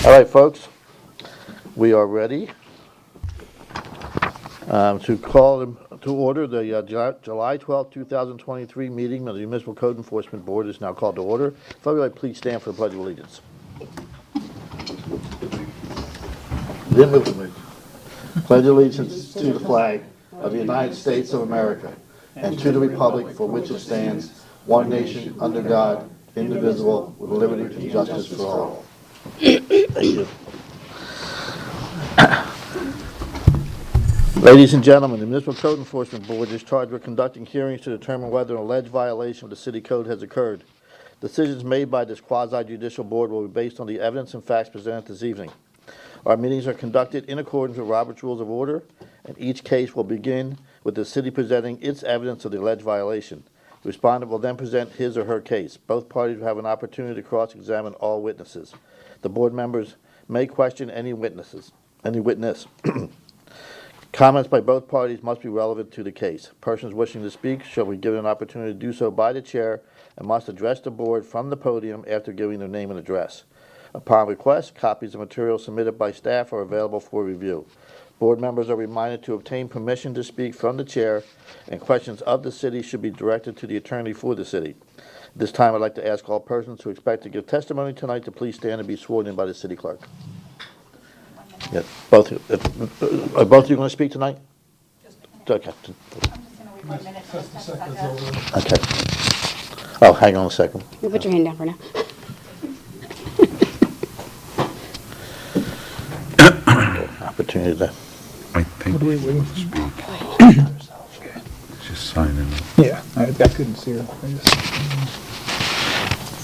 All right, folks, we are ready to call to order the July 12th, 2023 meeting of the Municipal Code Enforcement Board is now called to order. If everybody please stand for the Pledge of Allegiance. Then move to me. Pledge allegiance to the flag of the United States of America and to the republic for which it stands, one nation, under God, indivisible, with liberty and justice for all. Thank you. Ladies and gentlemen, the Municipal Code Enforcement Board is charged with conducting hearings to determine whether an alleged violation of the city code has occurred. Decisions made by this quasi-judicial board will be based on the evidence and facts presented this evening. Our meetings are conducted in accordance with Robert's Rules of Order, and each case will begin with the city presenting its evidence of the alleged violation. The respondent will then present his or her case. Both parties will have an opportunity to cross-examine all witnesses. The board members may question any witness. Comments by both parties must be relevant to the case. Persons wishing to speak shall be given an opportunity to do so by the chair and must address the board from the podium after giving their name and address. Upon request, copies of materials submitted by staff are available for review. Board members are reminded to obtain permission to speak from the chair, and questions of the city should be directed to the attorney for the city. At this time, I'd like to ask all persons who expect to give testimony tonight to please stand and be sworn in by the city clerk. Yes, both of you going to speak tonight? Okay. I'm just going to wait 1 minute for this to set up. Okay. Oh, hang on a second. You put your hand down for now. Opportunity to. I think What are we waiting for? speak. Just sign in. Yeah, I couldn't see her.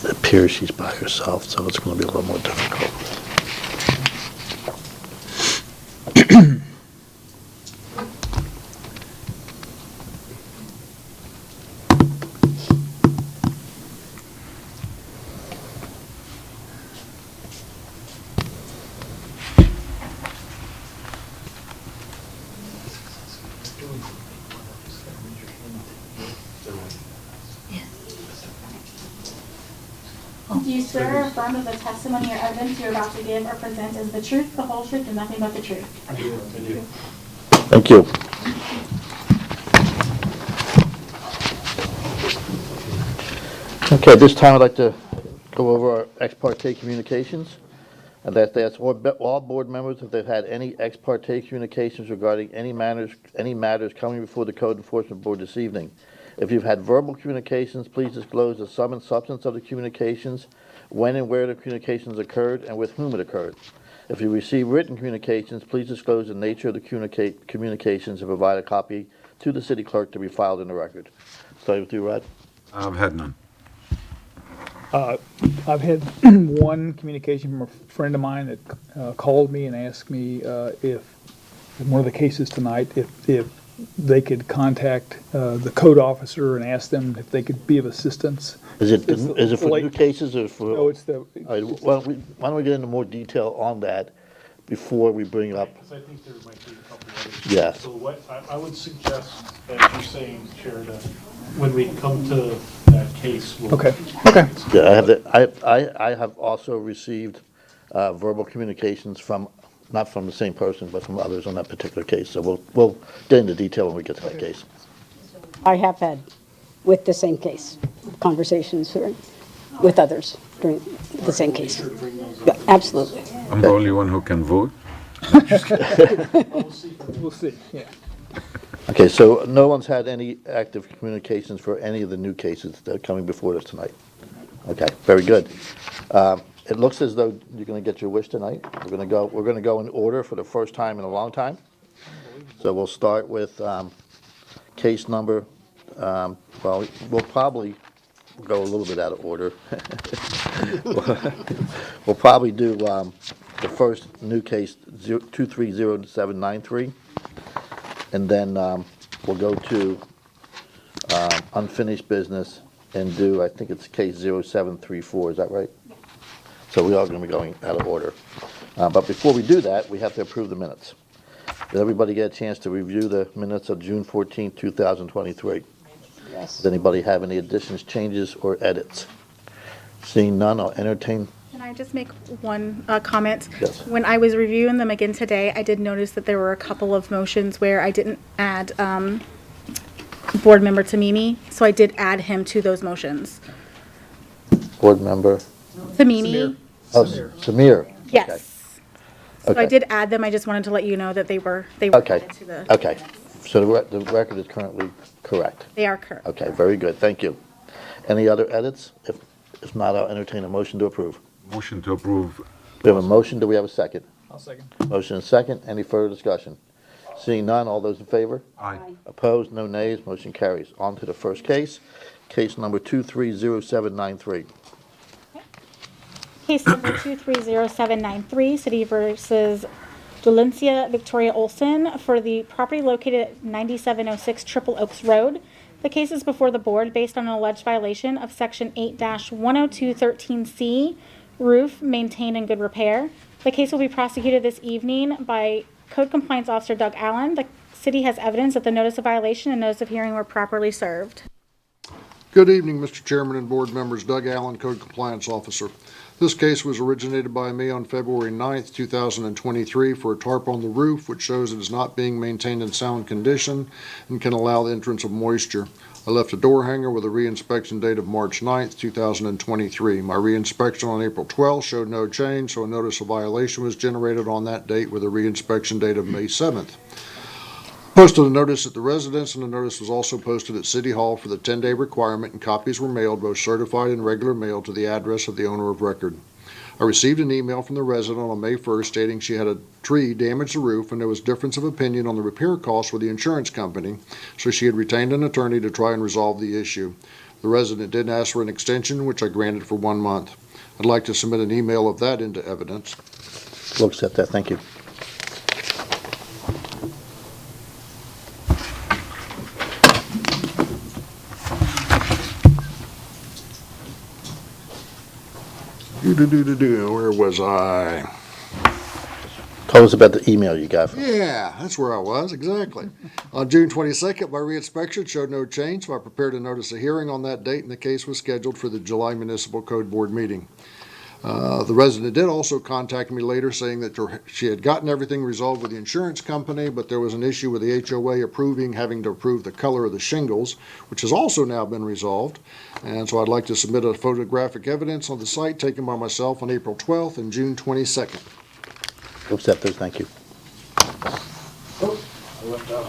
It appears she's by herself, so it's going to be a little more difficult. Do you swear or affirm that the testimony or evidence you're about to give or present is the truth, the whole truth, and nothing but the truth? I do. Thank you. Okay, at this time I'd like to go over our ex parte communications. I'd like to ask all board members if they've had any ex parte communications regarding any matters coming before the Code Enforcement Board this evening. If you've had verbal communications, please disclose the sum and substance of the communications, when and where the communications occurred, and with whom it occurred. If you receive written communications, please disclose the nature of the communications and provide a copy to the city clerk to be filed in the record. Starting with you, Rod. I've had none. I've had one communication from a friend of mine that called me and asked me if, in one of the cases tonight, if they could contact the code officer and ask them if they could be of assistance. Is it for new cases or for? No, it's the. All right, why don't we get into more detail on that before we bring up? Because I think there might be a couple others. Yes. So what, I would suggest, as you're saying, Chair, that when we come to that case, we'll. Okay. Yeah, I have also received verbal communications from, not from the same person, but from others on that particular case. So we'll get into detail when we get to that case. I have had, with the same case, conversations with others during the same case. Yeah, absolutely. I'm the only one who can vote. We'll see, yeah. Okay, so no one's had any active communications for any of the new cases that are coming before us tonight? Okay, very good. It looks as though you're going to get your wish tonight. We're going to go in order for the first time in a long time. So we'll start with case number. Well, we'll probably go a little bit out of order. We'll probably do the first new case 230793, and then we'll go to unfinished business and do, I think it's case 0734. Is that right? So we are going to be going out of order. But before we do that, we have to approve the minutes. Did everybody get a chance to review the minutes of June 14, 2023? Yes. Does anybody have any additions, changes, or edits? Seeing none, I'll entertain. Can I just make one comment? Yes. When I was reviewing them again today, I did notice that there were a couple of motions where I didn't add Board Member Tamimi, so I did add him to those motions. Board member, Tamimi? oh, Samir. Yes. So I Okay. did add them, I just wanted to let you know that they were Okay, added to the. okay. So the record is currently correct. They are correct. Okay, very good, thank you. Any other edits? If not, I'll entertain a motion to approve. Motion to approve. We have a motion, do we have a second? I'll second. Motion and second, any further discussion? Seeing none, all those in favor? Aye. Opposed, no nays, motion carries. On to the first case, case number 230793. Case number 230793, City versus Dolencia Victoria Olson for the property located at 9706 Triple Oaks Road. The case is before the board based on an alleged violation of Section 8-10213C, roof maintained in good repair. The case will be prosecuted this evening by Code Compliance Officer Doug Allen. The city has evidence that the notice of violation and notice of hearing were properly served. Good evening, Mr. Chairman and board members. Doug Allen, Code Compliance Officer. This case was originated by me on February 9th, 2023 for a tarp on the roof which shows it is not being maintained in sound condition and can allow the entrance of moisture. I left a door hanger with a reinspection date of March 9th, 2023. My reinspection on April 12th showed no change, so a notice of violation was generated on that date with a reinspection date of May 7th. Posted a notice at the residence, and the notice was also posted at City Hall for the 10-day requirement, and copies were mailed, both certified and regular mail, to the address of the owner of record. I received an email from the resident on May 1st stating she had a tree damage the roof and there was difference of opinion on the repair costs with the insurance company, so she had retained an attorney to try and resolve the issue. The resident did ask for an extension, which I granted for 1 month. I'd like to submit an email of that into evidence. We'll accept that, thank you. Where was I? Tell us about the email you got from. Yeah, that's where I was, exactly. On June 22nd, my reinspection showed no change, so I prepared a notice of hearing on that date, and the case was scheduled for the July Municipal Code Board meeting. The resident did also contact me later saying that she had gotten everything resolved with the insurance company, but there was an issue with the HOA having to approve the color of the shingles, which has also now been resolved. And so I'd like to submit a photographic evidence on the site taken by myself on April 12th and June 22nd. We'll accept those, thank you. Oh, I left out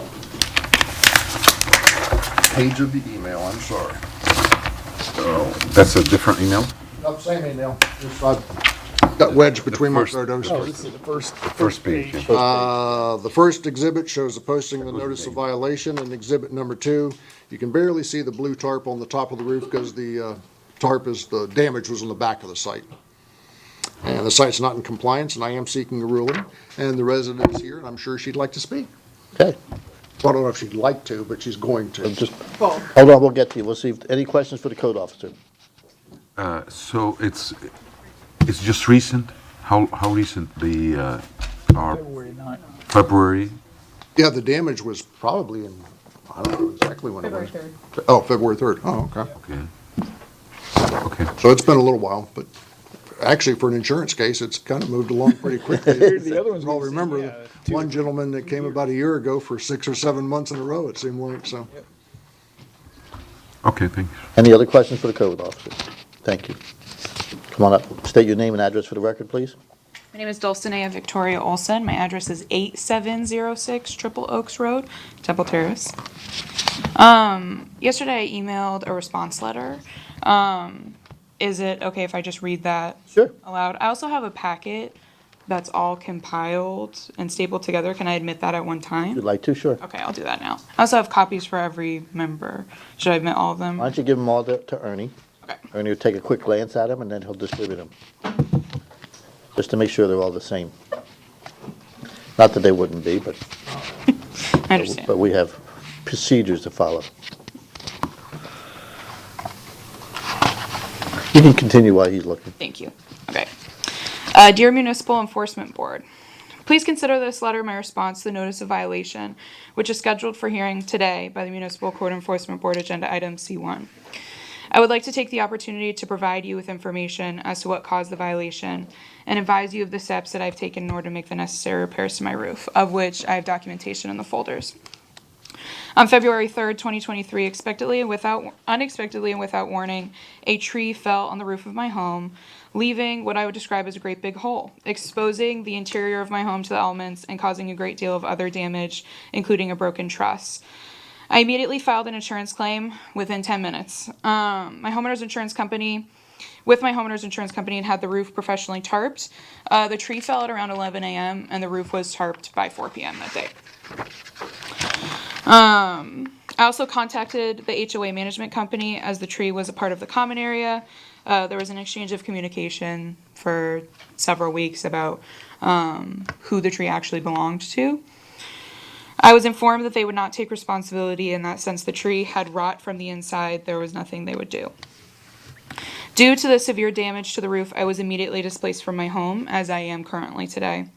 a page of the email, I'm sorry. That's a different email? Nope, same email. Just I got wedged between my photos. Oh, this is the first. First page. yeah. The first exhibit shows the posting of the notice of violation, and exhibit number 2, you can barely see the blue tarp on the top of the roof because the the damage was on the back of the site. And the site's not in compliance, and I am seeking a ruling, and the resident is here, and I'm sure she'd like to speak. Okay, I don't know if she'd like to, but she's going so to. just, hold on, we'll get to you. We'll see if, any questions for the code officer? So it's just recent? How recent the, our February 9th. February? Yeah, the damage was probably in, I don't know exactly when it was. February 3rd. Oh, February 3rd. Oh, okay. Okay. Okay. So it's been a little while, but actually for an insurance case, it's kind of moved along pretty quickly. The other ones I'll we've seen, remember yeah, the one gentleman that came about a year ago for 6 or 7 months in a row, it seemed like, so. Okay, thanks. Any other questions for the code officer? Thank you. Come on up, state your name and address for the record, please. My name is Dulcinea Victoria Olson. My address is 8706 Triple Oaks Road, Temple Terrace. Yesterday I emailed a response letter. Is it okay if I just read that Sure. aloud? I also have a packet that's all compiled and stapled together. Can I admit that at one If time? you'd like to, sure. Okay, I'll do that now. I also have copies for every member. Should I admit all of them? Why don't you give them all to Ernie? Okay. Ernie will take a quick glance at them, and then he'll distribute them. Just to make sure they're all the same. Not that they wouldn't be, but I understand. we have procedures to follow. You can continue while he's looking. Thank you. Okay. Dear Municipal Enforcement Board, please consider this letter my response to the notice of violation, which is scheduled for hearing today by the Municipal Code Enforcement Board, Agenda Item C1. I would like to take the opportunity to provide you with information as to what caused the violation and advise you of the steps that I've taken in order to make the necessary repairs to my roof, of which I have documentation in the folders. On February 3rd, 2023, unexpectedly and without warning, a tree fell on the roof of my home, leaving what I would describe as a great big hole, exposing the interior of my home to the elements and causing a great deal of other damage, including a broken truss. I immediately filed an insurance claim within 10 minutes. My homeowner's insurance company and had the roof professionally tarped. The tree fell at around 11 a.m. and the roof was tarped by 4 p.m. that day. I also contacted the HOA management company as the tree was a part of the common area. There was an exchange of communication for several weeks about who the tree actually belonged to. I was informed that they would not take responsibility in that since the tree had rot from the inside, there was nothing they would do. Due to the severe damage to the roof, I was immediately displaced from my home, as I am currently today.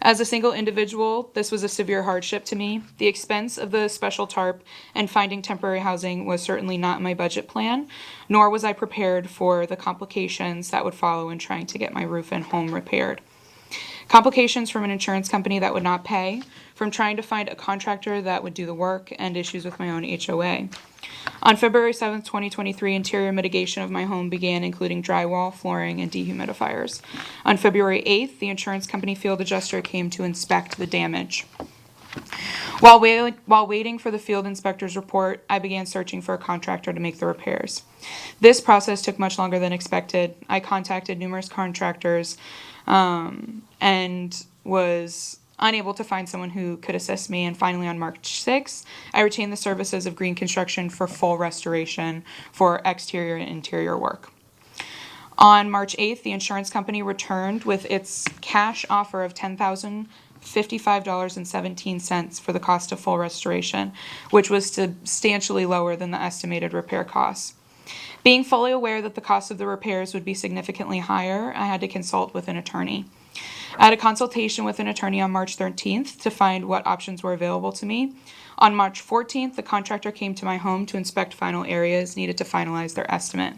As a single individual, this was a severe hardship to me. The expense of the special tarp and finding temporary housing was certainly not in my budget plan, nor was I prepared for the complications that would follow in trying to get my roof and home repaired. Complications from an insurance company that would not pay, from trying to find a contractor that would do the work, and issues with my own HOA. On February 7th, 2023, interior mitigation of my home began, including drywall, flooring, and dehumidifiers. On February 8th, the insurance company field adjuster came to inspect the damage. While waiting for the field inspector's report, I began searching for a contractor to make the repairs. This process took much longer than expected. I contacted numerous contractors and was unable to find someone who could assist me, and finally on March 6th, I retained the services of Green Construction for full restoration for exterior and interior work. On March 8th, the insurance company returned with its cash offer of $10,055.17 for the cost of full restoration, which was substantially lower than the estimated repair costs. Being fully aware that the cost of the repairs would be significantly higher, I had to consult with an attorney. I had a consultation with an attorney on March 13th to find what options were available to me. On March 14th, the contractor came to my home to inspect final areas needed to finalize their estimate.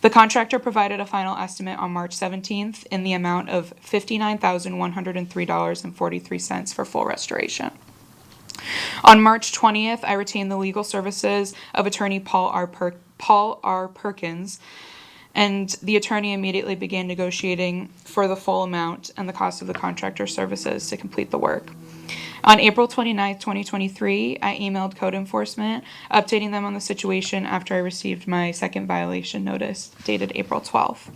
The contractor provided a final estimate on March 17th in the amount of $59,103.43 for full restoration. On March 20th, I retained the legal services of attorney Paul R. Perkins, and the attorney immediately began negotiating for the full amount and the cost of the contractor's services to complete the work. On April 29, 2023, I emailed code enforcement, updating them on the situation after I received my second violation notice, dated April 12th.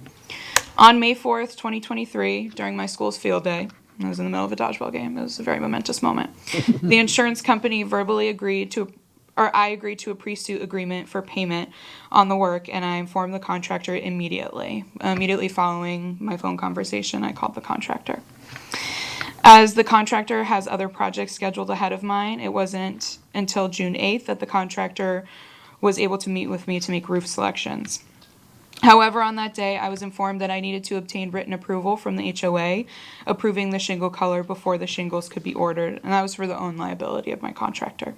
On May 4th, 2023, during my school's field day, I was in the middle of a dodgeball game. It was a very momentous moment. The insurance company verbally I agreed to a pre-suit agreement for payment on the work, and I informed the contractor immediately. Immediately following my phone conversation, I called the contractor. As the contractor has other projects scheduled ahead of mine, it wasn't until June 8th that the contractor was able to meet with me to make roof selections. However, on that day, I was informed that I needed to obtain written approval from the HOA, approving the shingle color before the shingles could be ordered, and that was for the own liability of my contractor.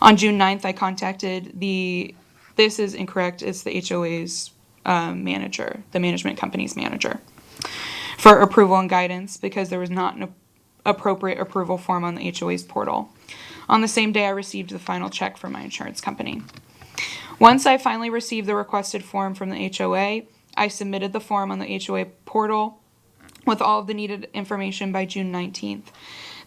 On June 9th, I contacted this is incorrect, it's the HOA's manager, the management company's manager, for approval and guidance because there was not an appropriate approval form on the HOA's portal. On the same day, I received the final check from my insurance company. Once I finally received the requested form from the HOA, I submitted the form on the HOA portal with all of the needed information by June 19th.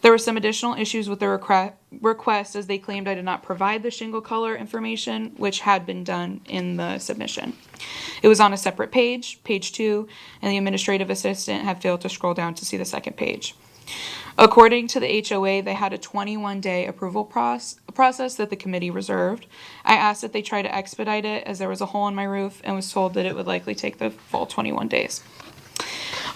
There were some additional issues with the request as they claimed I did not provide the shingle color information, which had been done in the submission. It was on a separate page, page 2, and the administrative assistant had failed to scroll down to see the second page. According to the HOA, they had a 21-day approval process that the committee reserved. I asked that they try to expedite it as there was a hole in my roof and was told that it would likely take the full 21 days.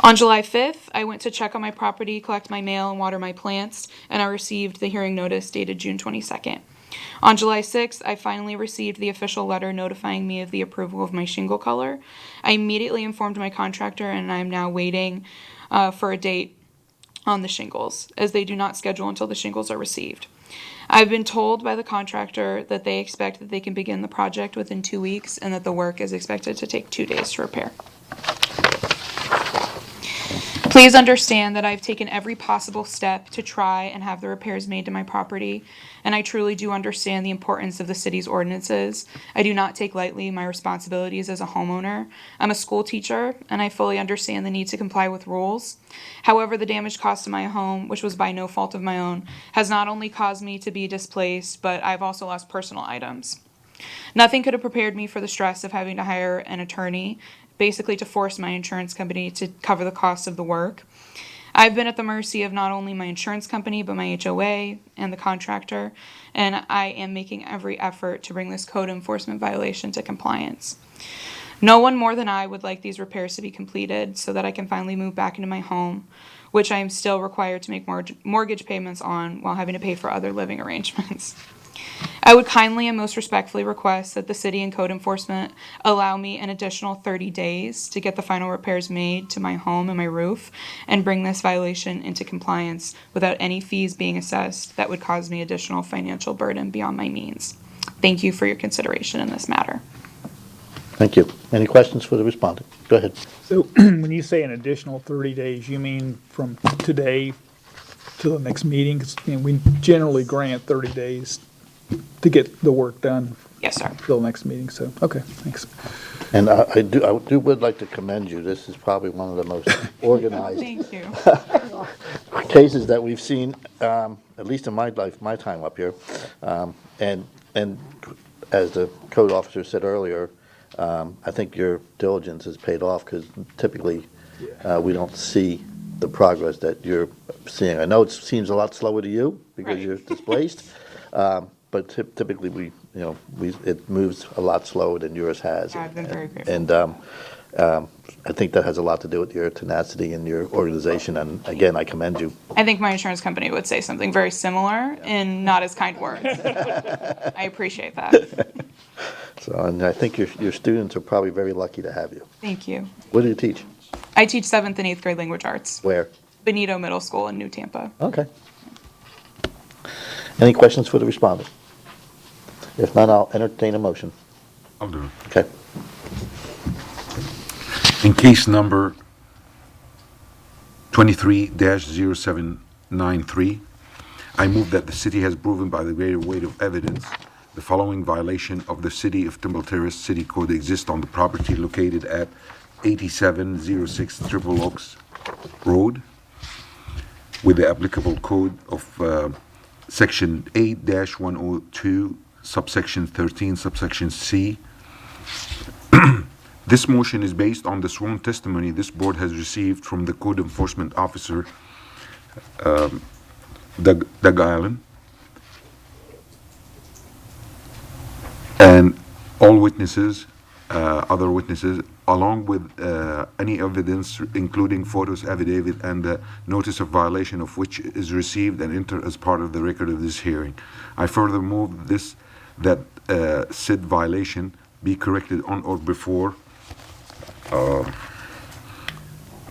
On July 5th, I went to check on my property, collect my mail, and water my plants, and I received the hearing notice dated June 22nd. On July 6th, I finally received the official letter notifying me of the approval of my shingle color. I immediately informed my contractor, and I am now waiting for a date on the shingles, as they do not schedule until the shingles are received. I've been told by the contractor that they expect that they can begin the project within 2 weeks and that the work is expected to take 2 days to repair. Please understand that I've taken every possible step to try and have the repairs made to my property, and I truly do understand the importance of the city's ordinances. I do not take lightly my responsibilities as a homeowner. I'm a school teacher, and I fully understand the need to comply with rules. However, the damage caused to my home, which was by no fault of my own, has not only caused me to be displaced, but I've also lost personal items. Nothing could have prepared me for the stress of having to hire an attorney, basically to force my insurance company to cover the cost of the work. I've been at the mercy of not only my insurance company, but my HOA and the contractor, and I am making every effort to bring this code enforcement violation to compliance. No one more than I would like these repairs to be completed so that I can finally move back into my home, which I am still required to make mortgage payments on while having to pay for other living arrangements. I would kindly and most respectfully request that the city and code enforcement allow me an additional 30 days to get the final repairs made to my home and my roof and bring this violation into compliance without any fees being assessed that would cause me additional financial burden beyond my means. Thank you for your consideration in this matter. Thank you. Any questions for the respondent? Go ahead. So when you say an additional 30 days, you mean from today to the next meeting? 'Cause, we generally grant 30 days to get the work done Yes, sir. till the next meeting, so, okay, thanks. And would like to commend you. This is probably one of the most organized Thank you. cases that we've seen, at least in my life, my time up here. And as the code officer said earlier, I think your diligence has paid off because typically we don't see the progress that you're seeing. I know it seems a lot slower to you because Right. you're displaced, but typically it moves a lot slower than yours has. I've been very grateful. And I think that has a lot to do with your tenacity and your organization. And again, I commend you. I think my insurance company would say something very similar in not as kind words. I appreciate that. So, and I think your students are probably very lucky to have you. Thank you. What do you teach? I teach 7th and 8th grade language arts. Where? Benito Middle School in New Tampa. Okay. Any questions for the respondent? If not, I'll entertain a motion. I'll do it. Okay. In case number 23-0793, I move that the city has proven by the greater weight of evidence the following violation of the City of Terrace City Code exists on the property located at 8706 Triple Oaks Road with the applicable code of Section 8-102, subsection 13, subsection C. This motion is based on the sworn testimony this board has received from the code enforcement officer, Doug Allen, and all witnesses, other witnesses, along with any evidence, including photos, affidavit, and the notice of violation of which is received and entered as part of the record of this hearing. I further move that said violation be corrected on or before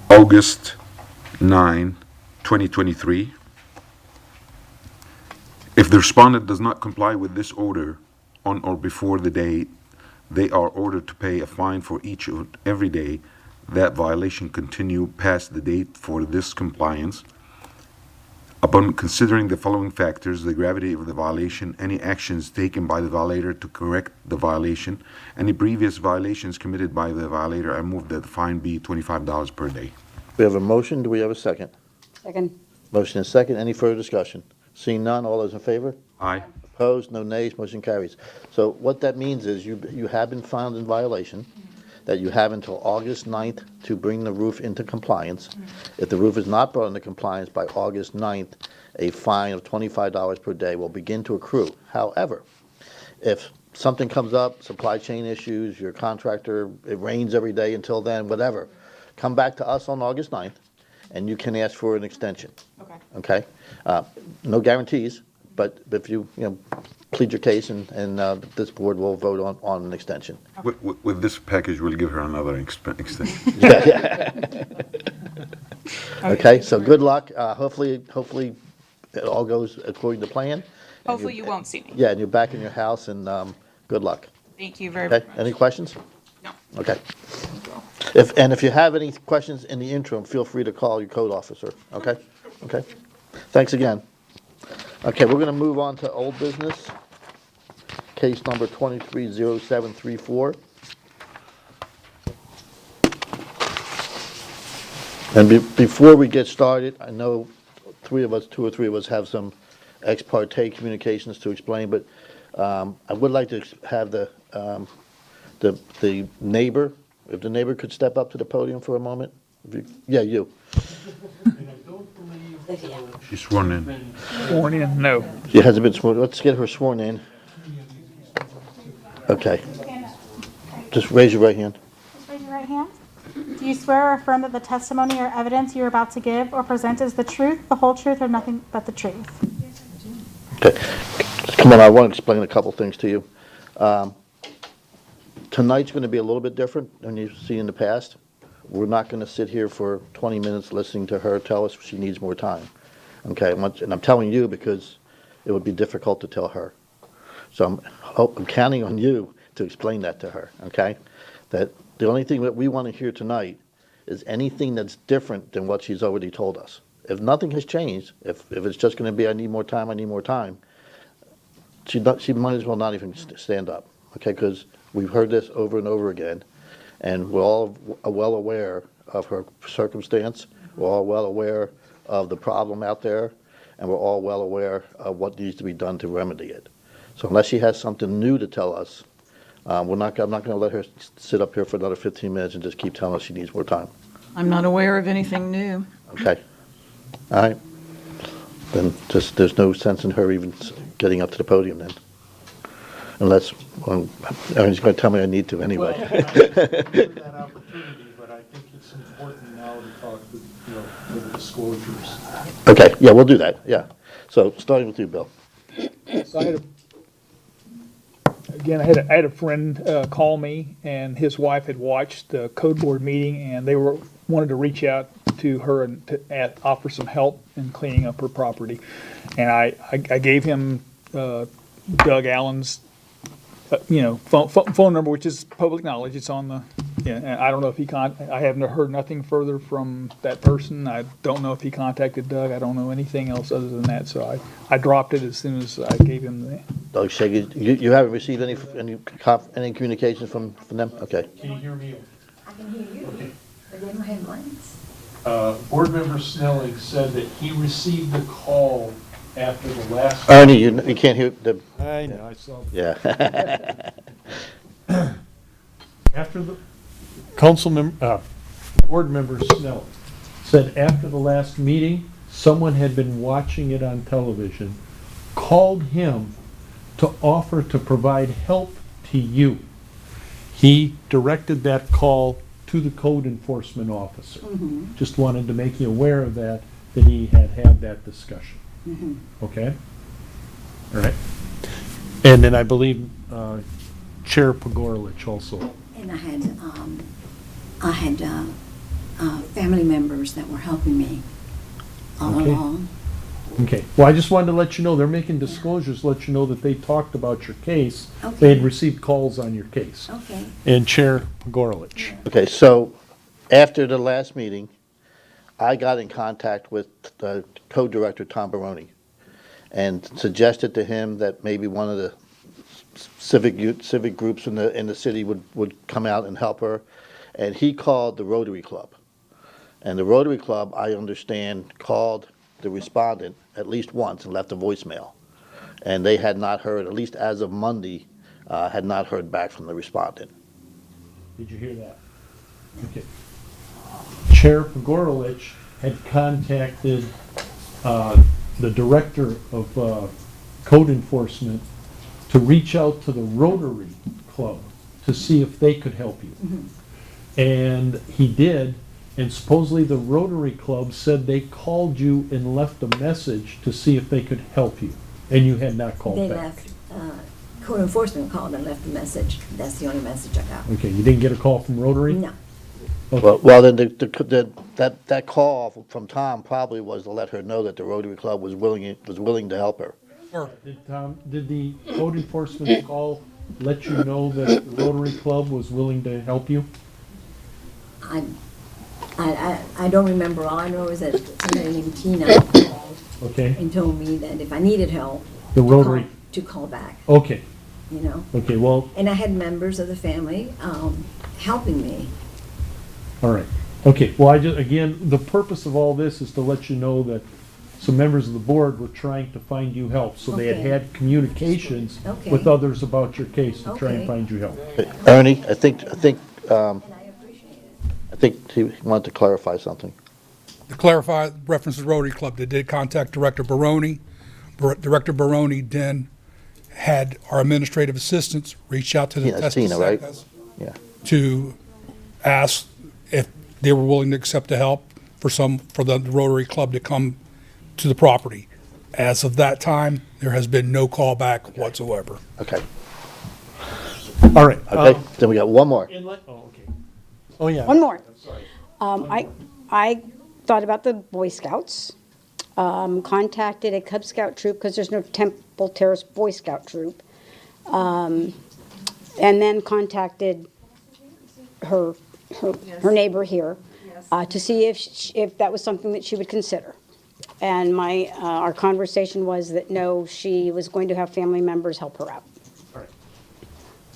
August 9, 2023. If the respondent does not comply with this order on or before the date, they are ordered to pay a fine for each of every day that violation continue past the date for this compliance. Upon considering the following factors, the gravity of the violation, any actions taken by the violator to correct the violation, any previous violations committed by the violator, I move that the fine be $25 per day. We have a motion. Do we have a second? Second. Motion is second. Any further discussion? Seeing none, all those in favor? Aye. Opposed? No nays. Motion carries. So what that means is you have been found in violation, that you have until August 9th to bring the roof into compliance. If the roof is not brought into compliance by August 9th, a fine of $25 per day will begin to accrue. However, if something comes up, supply chain issues, your contractor, it rains every day until then, whatever, come back to us on August 9th, and you can ask for an extension. Okay. Okay? No guarantees, but if you plead your case, and this board will vote on an extension. With this package, we'll give her another extension. Okay, so good luck. Hopefully it all goes according to plan, Hopefully you won't see me. Yeah, and you're back in your house, and good luck. Thank you very Okay, much. any questions? No. Okay. If you have any questions in the interim, feel free to call your code officer, okay? Okay. Thanks again. Okay, we're gonna move on to old business. Case number 230734. And before we get started, I know two or three of us have some ex parte communications to explain, but I would like to have the neighbor, if the neighbor could step up to the podium for a moment? Yeah, you. And I don't believe She's sworn in. been Sworn in? No. She hasn't been sworn, let's get her sworn in. Okay, just raise your right hand. Just raise your right hand. Do you swear or affirm that the testimony or evidence you're about to give or present is the truth, the whole truth, or nothing but the truth? Okay, come on, I want to explain a couple things to you. Tonight's going to be a little bit different than you've seen in the past. We're not going to sit here for 20 minutes listening to her tell us she needs more time. Okay, and I'm telling you because it would be difficult to tell her. So I'm counting on you to explain that to her, okay? That the only thing that we want to hear tonight is anything that's different than what she's already told us. If nothing has changed, if it's just going to be I need more time, she might as well not even stand up, okay? Because we've heard this over and over again, and we're all well aware of her circumstance. We're all well aware of the problem out there, and we're all well aware of what needs to be done to remedy it. So unless she has something new to tell us, I'm not going to let her sit up here for another 15 minutes and just keep telling us she needs more time. I'm not aware of anything new. Okay? All right? Then just there's no sense in her even getting up to the podium then. Unless, Aaron's going to tell me I need to anyway. Well, I give that opportunity, but I think it's important now to talk with the disclosures. Okay, yeah, we'll do that, yeah. So starting with you, Bill. So I had a friend call me, and his wife had watched the code board meeting, and they wanted to reach out to her and to offer some help in cleaning up her property. And I gave him Doug Allen's phone number, which is public knowledge. It's on the, and I don't know if I haven't heard nothing further from that person. I don't know if he contacted Doug. I don't know anything else other than that. So I dropped it as soon as I gave him the. Doug Shaggy, you haven't received any communications from them? Okay. Can you hear me? I can hear you, Okay. but they don't have lines. Board Member Snelling said that he received a call after the last. Ernie, you can't hear the, I know, I saw. yeah. After the board member Snell said after the last meeting, someone had been watching it on television, called him to offer to provide help to you. He directed that call to the code enforcement officer. Just wanted to make you aware of that he had had that discussion. Okay? All right. And then I believe Chair Pogorlich also. And I had family members that were helping me all Okay. along. Okay, well, I just wanted to let you know, they're making disclosures, let you know that they talked about your case. Okay. They had received calls on your case. Okay. And Chair Pogorlich. Okay, so after the last meeting, I got in contact with the code director, Tom Baroni, and suggested to him that maybe one of the civic groups in the city would come out and help her. And he called the Rotary Club. And the Rotary Club, I understand, called the respondent at least once and left a voicemail. And they had not heard, at least as of Monday, had not heard back from the respondent. Did you hear that? Okay. Chair Pogorlich had contacted the director of code enforcement to reach out to the Rotary Club to see if they could help you. And he did, and supposedly the Rotary Club said they called you and left a message to see if they could help you, and you had not called They back. left, code enforcement called and left a message. That's the only message I got. Okay, you didn't get a call from Rotary? No. Okay. Well, then that call from Tom probably was to let her know that the Rotary Club was willing to help her. Did the code enforcement call let you know that the Rotary Club was willing to help you? I don't remember. All I know is that somebody named Tina called Okay, and told me that if I needed help, the Rotary, to call back, okay, you know. okay, well, And I had members of the family helping me. all right. Okay, well, again, the purpose of all this is to let you know that some members of the board were trying to find you help. So they had Okay. had communications Okay. with others about your case to try and Okay. find you help. Ernie, I think, And I appreciate it. I think he wanted to clarify something. To clarify, reference to Rotary Club, they did contact Director Baroni. Director Baroni then had our administrative assistants reach out to the Yeah, it's Tina, right? Yeah. to ask if they were willing to accept the help for the Rotary Club to come to the property. As of that time, there has been no callback whatsoever. Okay. All right. Okay. Then we got one more. Okay. Oh, yeah. One more. I thought about the Boy Scouts, contacted a Cub Scout troop, because there's no Temple Terrace Boy Scout troop, and then contacted her neighbor here, to see if that was something that she would consider. And our conversation was that no, she was going to have family members help her out. All right.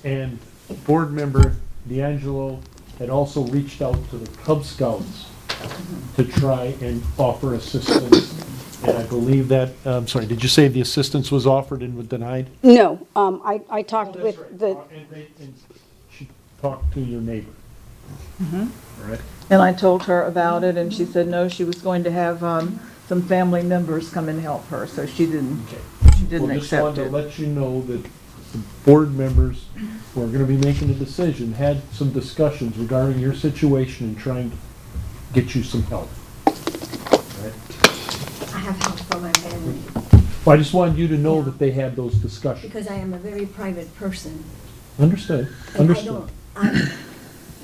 And board member D'Angelo had also reached out to the Cub Scouts to try and offer assistance. And I believe that, I'm sorry, did you say the assistance was offered and was denied? No, I talked with the, And she talked to your neighbor. All right. And I told her about it, and she said no, she was going to have some family members come and help her, so she didn't Well, just accept wanted to it. let you know that the board members who are gonna be making a decision had some discussions regarding your situation and trying to get you some help. Right? I have help from my family Well, I just wanted you to know that they had those discussions. because I am a very private person. Understood, And understood.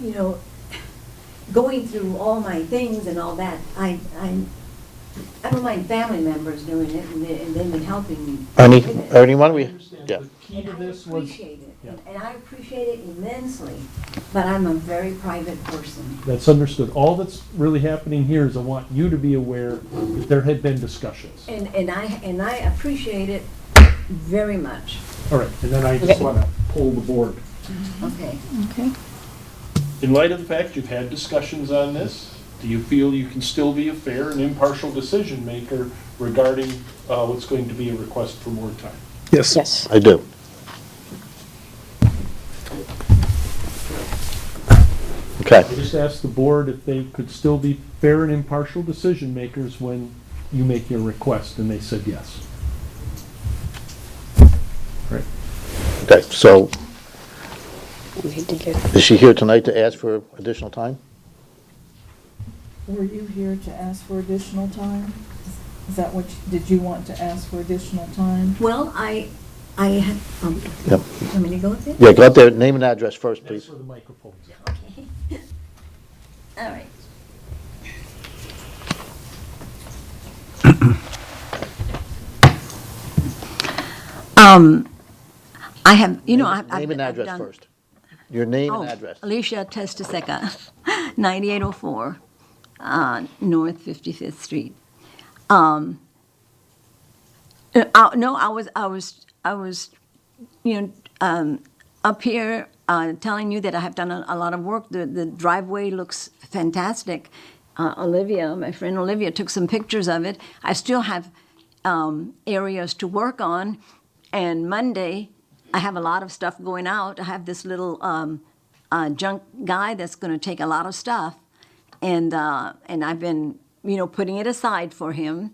you know, going through all my things and all that, I don't mind family members doing it and they've been helping me. Ernie, with it. Ernie, why don't we, yeah. The key And to I this was, appreciate it, yeah. and I appreciate it immensely, but I'm a very private person. that's understood. All that's really happening here is I want you to be aware that there had been discussions. And I appreciate it very much. All right, and then I just wanna pull the board. Okay. Okay. In light of the fact you've had discussions on this, do you feel you can still be a fair and impartial decision maker regarding what's going to be a request for more time? Yes. yes. I do. Okay. I just asked the board if they could still be fair and impartial decision makers when you make your request, and they said yes. Right. Okay, so Okay, did you- is she here tonight to ask for additional time? Were you here to ask for additional time? Is that what, did you want to ask for additional time? Well, I had, Yep. want me to go with it? Yeah, go out there, name and address first, That's please. where the microphone's at. Okay. All right. I have, you know, I've Name and I've address done- first. Your name Oh, and address. Alicia Testaseca, 9804 North 55th Street. No, I was, up here telling you that I have done a lot of work. The driveway looks fantastic. Olivia, my friend Olivia, took some pictures of it. I still have areas to work on, and Monday I have a lot of stuff going out. I have this little junk guy that's going to take a lot of stuff, and I've been putting it aside for him,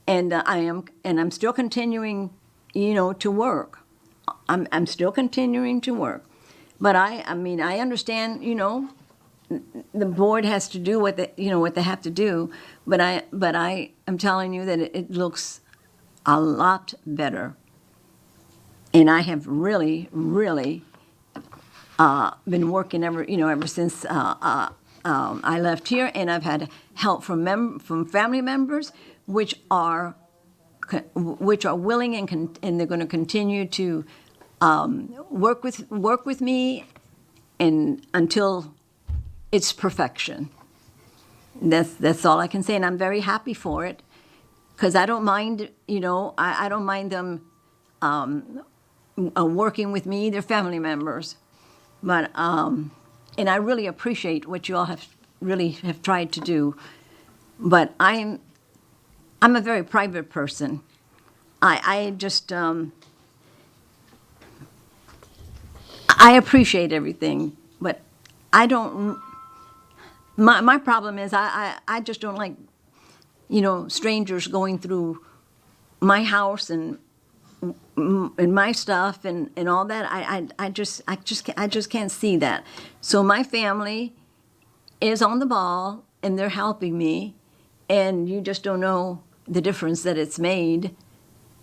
and I'm still continuing to work. I'm still continuing to work, but I mean I understand the board has to do what they have to do, but I am telling you that it looks a lot better. And I have really, really been working ever since I left here, and I've had help from family members, which are willing and they're going to continue to work with me and until it's perfection. That's all I can say, and I'm very happy for it, because I don't mind, I don't mind them working with me. They're family members, but and I really appreciate what you all have tried to do. But I'm a very private person. I just I appreciate everything, but I don't. My problem is I just don't like, strangers going through my house and my stuff and all that. I just can't see that. So my family is on the ball and they're helping me, and you just don't know the difference that it's made.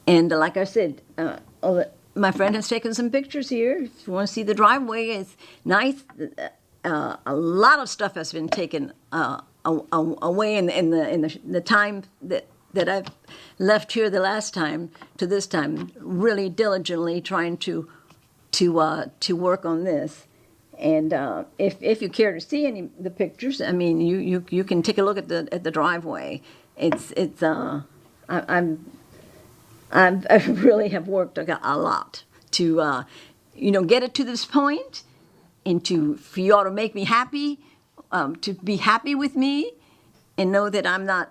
And like I said, my friend has taken some pictures here. If you want to see the driveway, it's nice. A lot of stuff has been taken away in the time that I've left here the last time to this time, really diligently trying to work on this. And if you care to see any of the pictures, I mean, you can take a look at the driveway. I really have worked a lot to get it to this point, and for you all to make me happy, to be happy with me, and know that I'm not,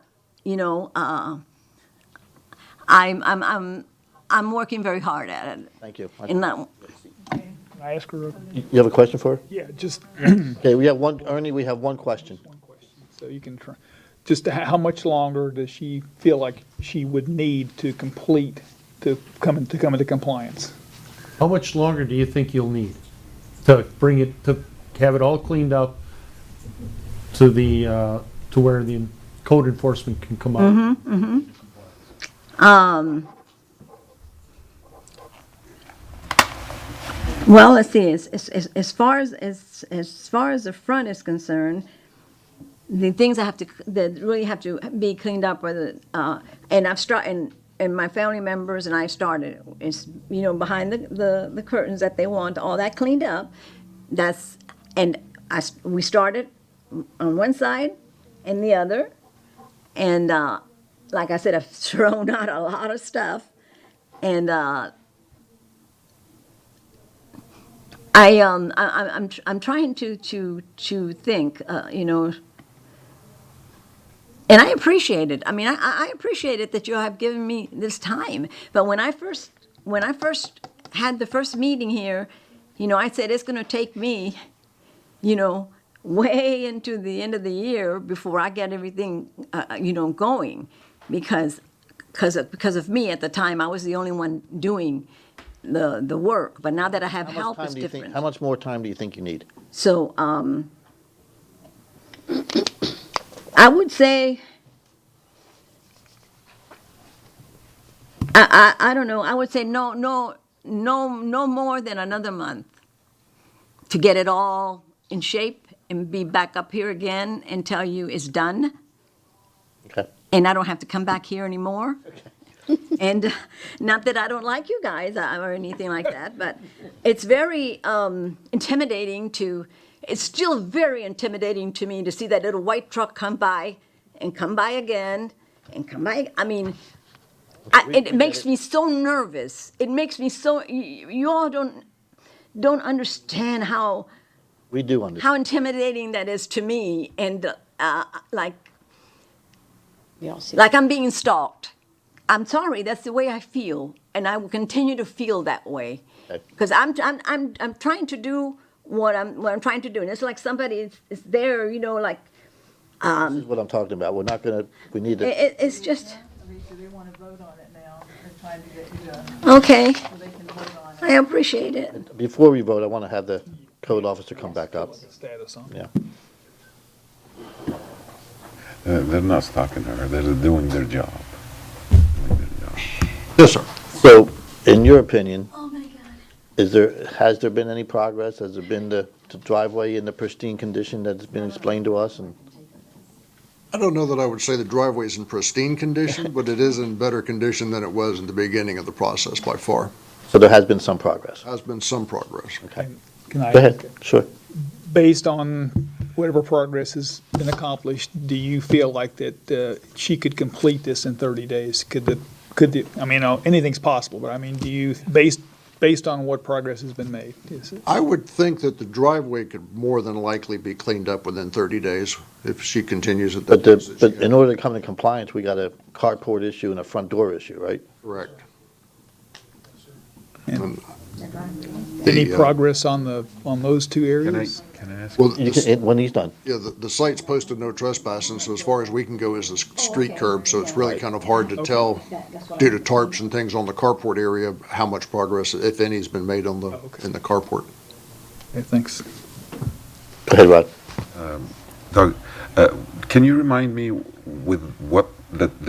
I'm working very hard at it. Thank you. And not, Can I ask her? You have a question for her? Yeah, just Okay, we have one, Ernie, we have one question. one question, so you can try. Just how much longer does she feel like she would need to complete to come into compliance? How much longer do you think you'll need to bring it, to have it all cleaned up to to where the code enforcement can come out? Well, let's see. As far as the front is concerned, the things that really have to be cleaned up are and I've started, and my family members and I started. It's behind the curtains that they want all that cleaned up. We started on one side and the other, and like I said, I've thrown out a lot of stuff, and I'm trying to think, and I appreciate it. I mean, I appreciate it that you have given me this time. But when I first had the first meeting here, I said it's going to take me, way into the end of the year before I get everything, going, because of me at the time. I was the only one doing the work. But now that I have help, it's different. How much more time do you think you need? So I would say, I don't know. I would say no more than another month to get it all in shape and be back up here again and tell you it's done. Okay. And I don't have to come back here anymore. And not that I don't like you guys or anything like that, but it's very intimidating it's still very intimidating to me to see that little white truck come by and come by again and come by. I mean, it makes me so nervous. It makes me so, you all don't understand how. We do understand. How intimidating that is to me, and like I'm being stalked. I'm sorry, that's the way I feel, and I will continue to feel that way, because I'm trying to do what I'm trying to do, and it's like somebody is there, like. This is what I'm talking about. We're not gonna. We need to. It's just. They want to vote on it now. They're trying to get you to. Okay. So they can vote on it. I appreciate it. Before we vote, I want to have the code officer come back up. Status on it. Yeah. They're not stalking her, they're doing their job. Yes, sir. So, in your opinion, Oh my God. has there been any progress? Has there been the driveway in the pristine condition that's been explained to us? And I don't know that I would say the driveway's in pristine condition, but it is in better condition than it was in the beginning of the process by far. So there has been some progress. Has been some progress. Okay. Can I? Go ahead, sure. Based on whatever progress has been accomplished, do you feel like that she could complete this in 30 days? I mean, anything's possible, but I mean, do you, based on what progress has been made? I would think that the driveway could more than likely be cleaned up within 30 days if she continues at the But pace that she but has. in order to come into compliance, we got a carport issue and a front door issue, right? Correct. And The, any progress on those two Can I, areas? can I ask? Well, You can, when he's done. yeah, the site's posted no trespassing, so as far as we can go is the street curb, so it's really kind of hard to tell due to tarps and things on the carport area, how much progress, if any, has been made on the, in the carport. Okay, thanks. Go ahead, Rod. Doug, can you remind me with what,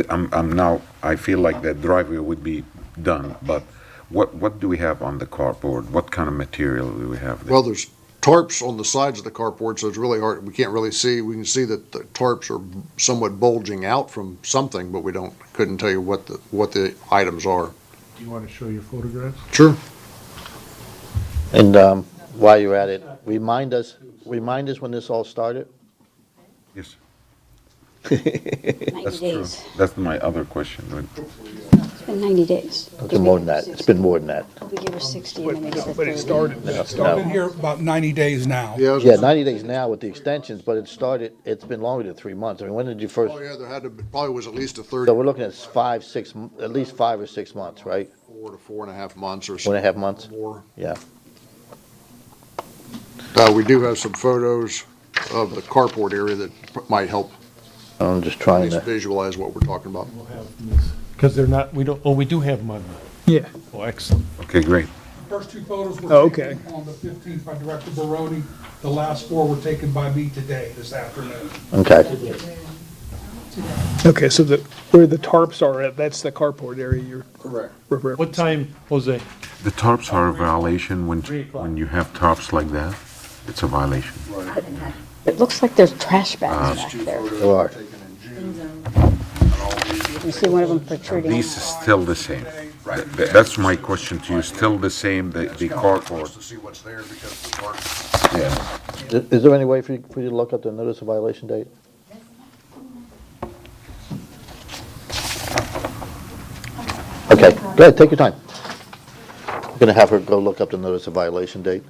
I'm now, I feel like that driveway would be done, but what do we have on the carport? What kind of material do we have there? Well, there's tarps on the sides of the carport, so it's really hard, we can't really see. We can see that the tarps are somewhat bulging out from something, but we couldn't tell you what the items are. Do you want to show your photographs? Sure. And while you're at it, remind us when this all started? Yes, 90 that's true. days. That's my other question. It's been 90 days. It's been more than that. It's been more than that. We gave her 60 and then we gave her But 30. it started, I've been here about 90 days now. Yeah, I was Yeah, gonna say- 90 days now with the extensions, but it's been longer than 3 months. I mean, when did you first, Oh, yeah, there had to, probably was at least a so 30, we're looking at at least 5 or 6 months, right? 4 to 4.5 months or 1.5 months? more. Yeah. We do have some photos of the carport area that might help I'm just at trying least to, visualize what we're talking about. Because they're not, we do have them on. yeah. Oh, excellent. Okay, great. First two photos were Oh, taken okay. on the 15th by Director Baroni. The last four were taken by me today, this afternoon. okay. Okay, so where the tarps are at, that's the carport area you're. Correct. What time, Jose? The tarps are a violation when 3 o'clock. you have tarps like that? It's a violation. It looks like there's trash bags back there. There are. You see one of them protruding. These is still the same. That's my question to you, still the same, the carport? To see what's there because the tarp. Yeah. Is there any way for you to look up the notice of violation date? Okay, go ahead, take your time. I'm gonna have her go look up the notice of violation date.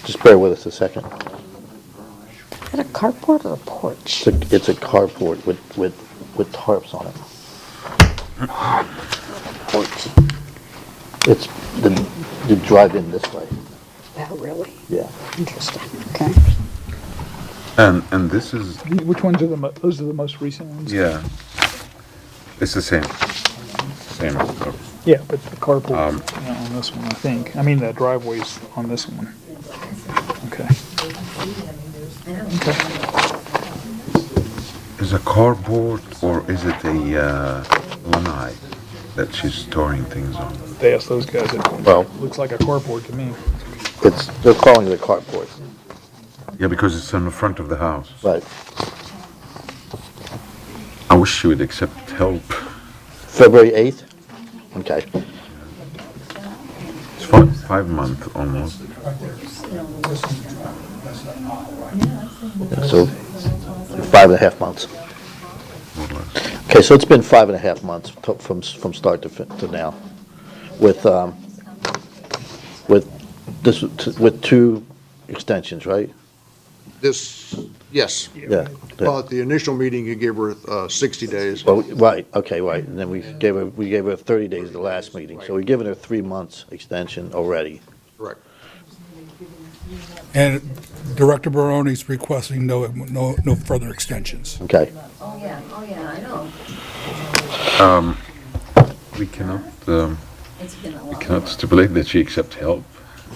Just bear with us a second. Is that a carport or a porch? It's a carport with tarps on it. Porch. It's, you drive in this way, Oh, really? yeah. Interesting. Okay. And this is, Which ones are those are the most recent ones? yeah, it's the same. Same. Yeah, but the carport, on this one, I think. I mean, the driveway's on this one. Okay. Is a cardboard or is it a lanai that she's storing things on? They asked those guys, Well- it looks like a carport to me. They're calling it a carport, Yeah, because it's in the front of the house. right. I wish she would accept help. February 8th? Okay, It's 5 months almost. so 5.5 months. more or less. Okay, so it's been 5.5 months from start to now, with with 2 extensions, right? This, yes. Yeah. Well, at the initial meeting, you gave her 60 days. Well, right, okay, right, and then we gave her 30 days the last meeting, so we've given her 3 months extension already. Correct. And Director Baroni's requesting no further extensions. Okay, Oh, yeah, I know. We cannot, It's been a we long. cannot stipulate that she accept help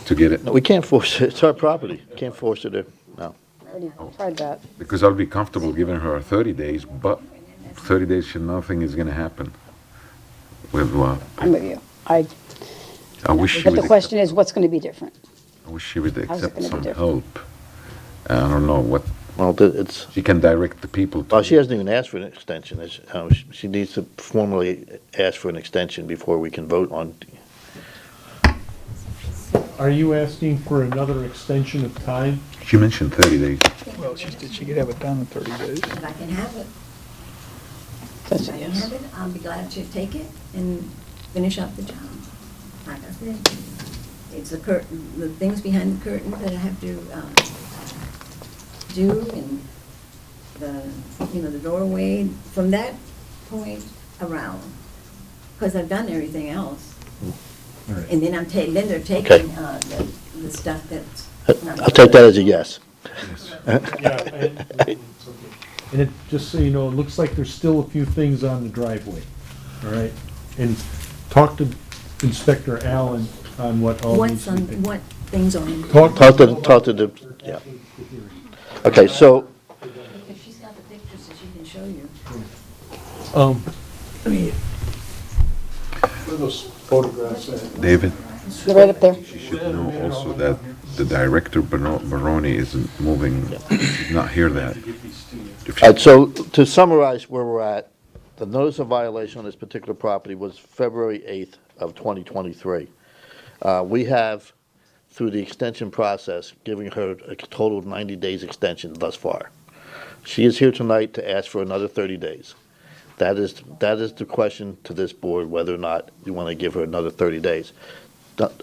to get it. no, we can't force it, it's our property, can't force her to, no. Already tried that. Because I'll be comfortable giving her 30 days, but 30 days should nothing is gonna happen. With I'm with you. I wish she But the would, question is, what's going to be different? I wish she would How's it accept gonna be some different? help. I don't know Well, it's, She can direct the people to. well, she hasn't even asked for an extension. She needs to formally ask for an extension before we can vote on. Are you asking for another extension of time? She mentioned 30 days. Well, she could have it done in 30 days. If I can have it, That's if a I can yes. have it, I'll be glad to take it and finish up the job. Like I said, it's the curtain, the things behind the curtain that I have to, do, and the doorway, from that point around, because I've done everything else. And then then they're taking, Okay. the stuff that's. I'll take that as a yes. And it, just so you know, it looks like there's still a few things on the driveway, all right? And talk to Inspector Allen on what all needs What's to on, be. what things on? Talk Talk to the, yeah. Okay, so, If she's got the pictures that she can show you. Those photographs that David, They're right up there. she should know also that the director, Baroni, isn't moving, he's not here that. If she- all right, so to summarize where we're at, the notice of violation on this particular property was February 8th of 2023. We have, through the extension process, giving her a total of 90 days extension thus far. She is here tonight to ask for another 30 days. That is the question to this board, whether or not you want to give her another 30 days.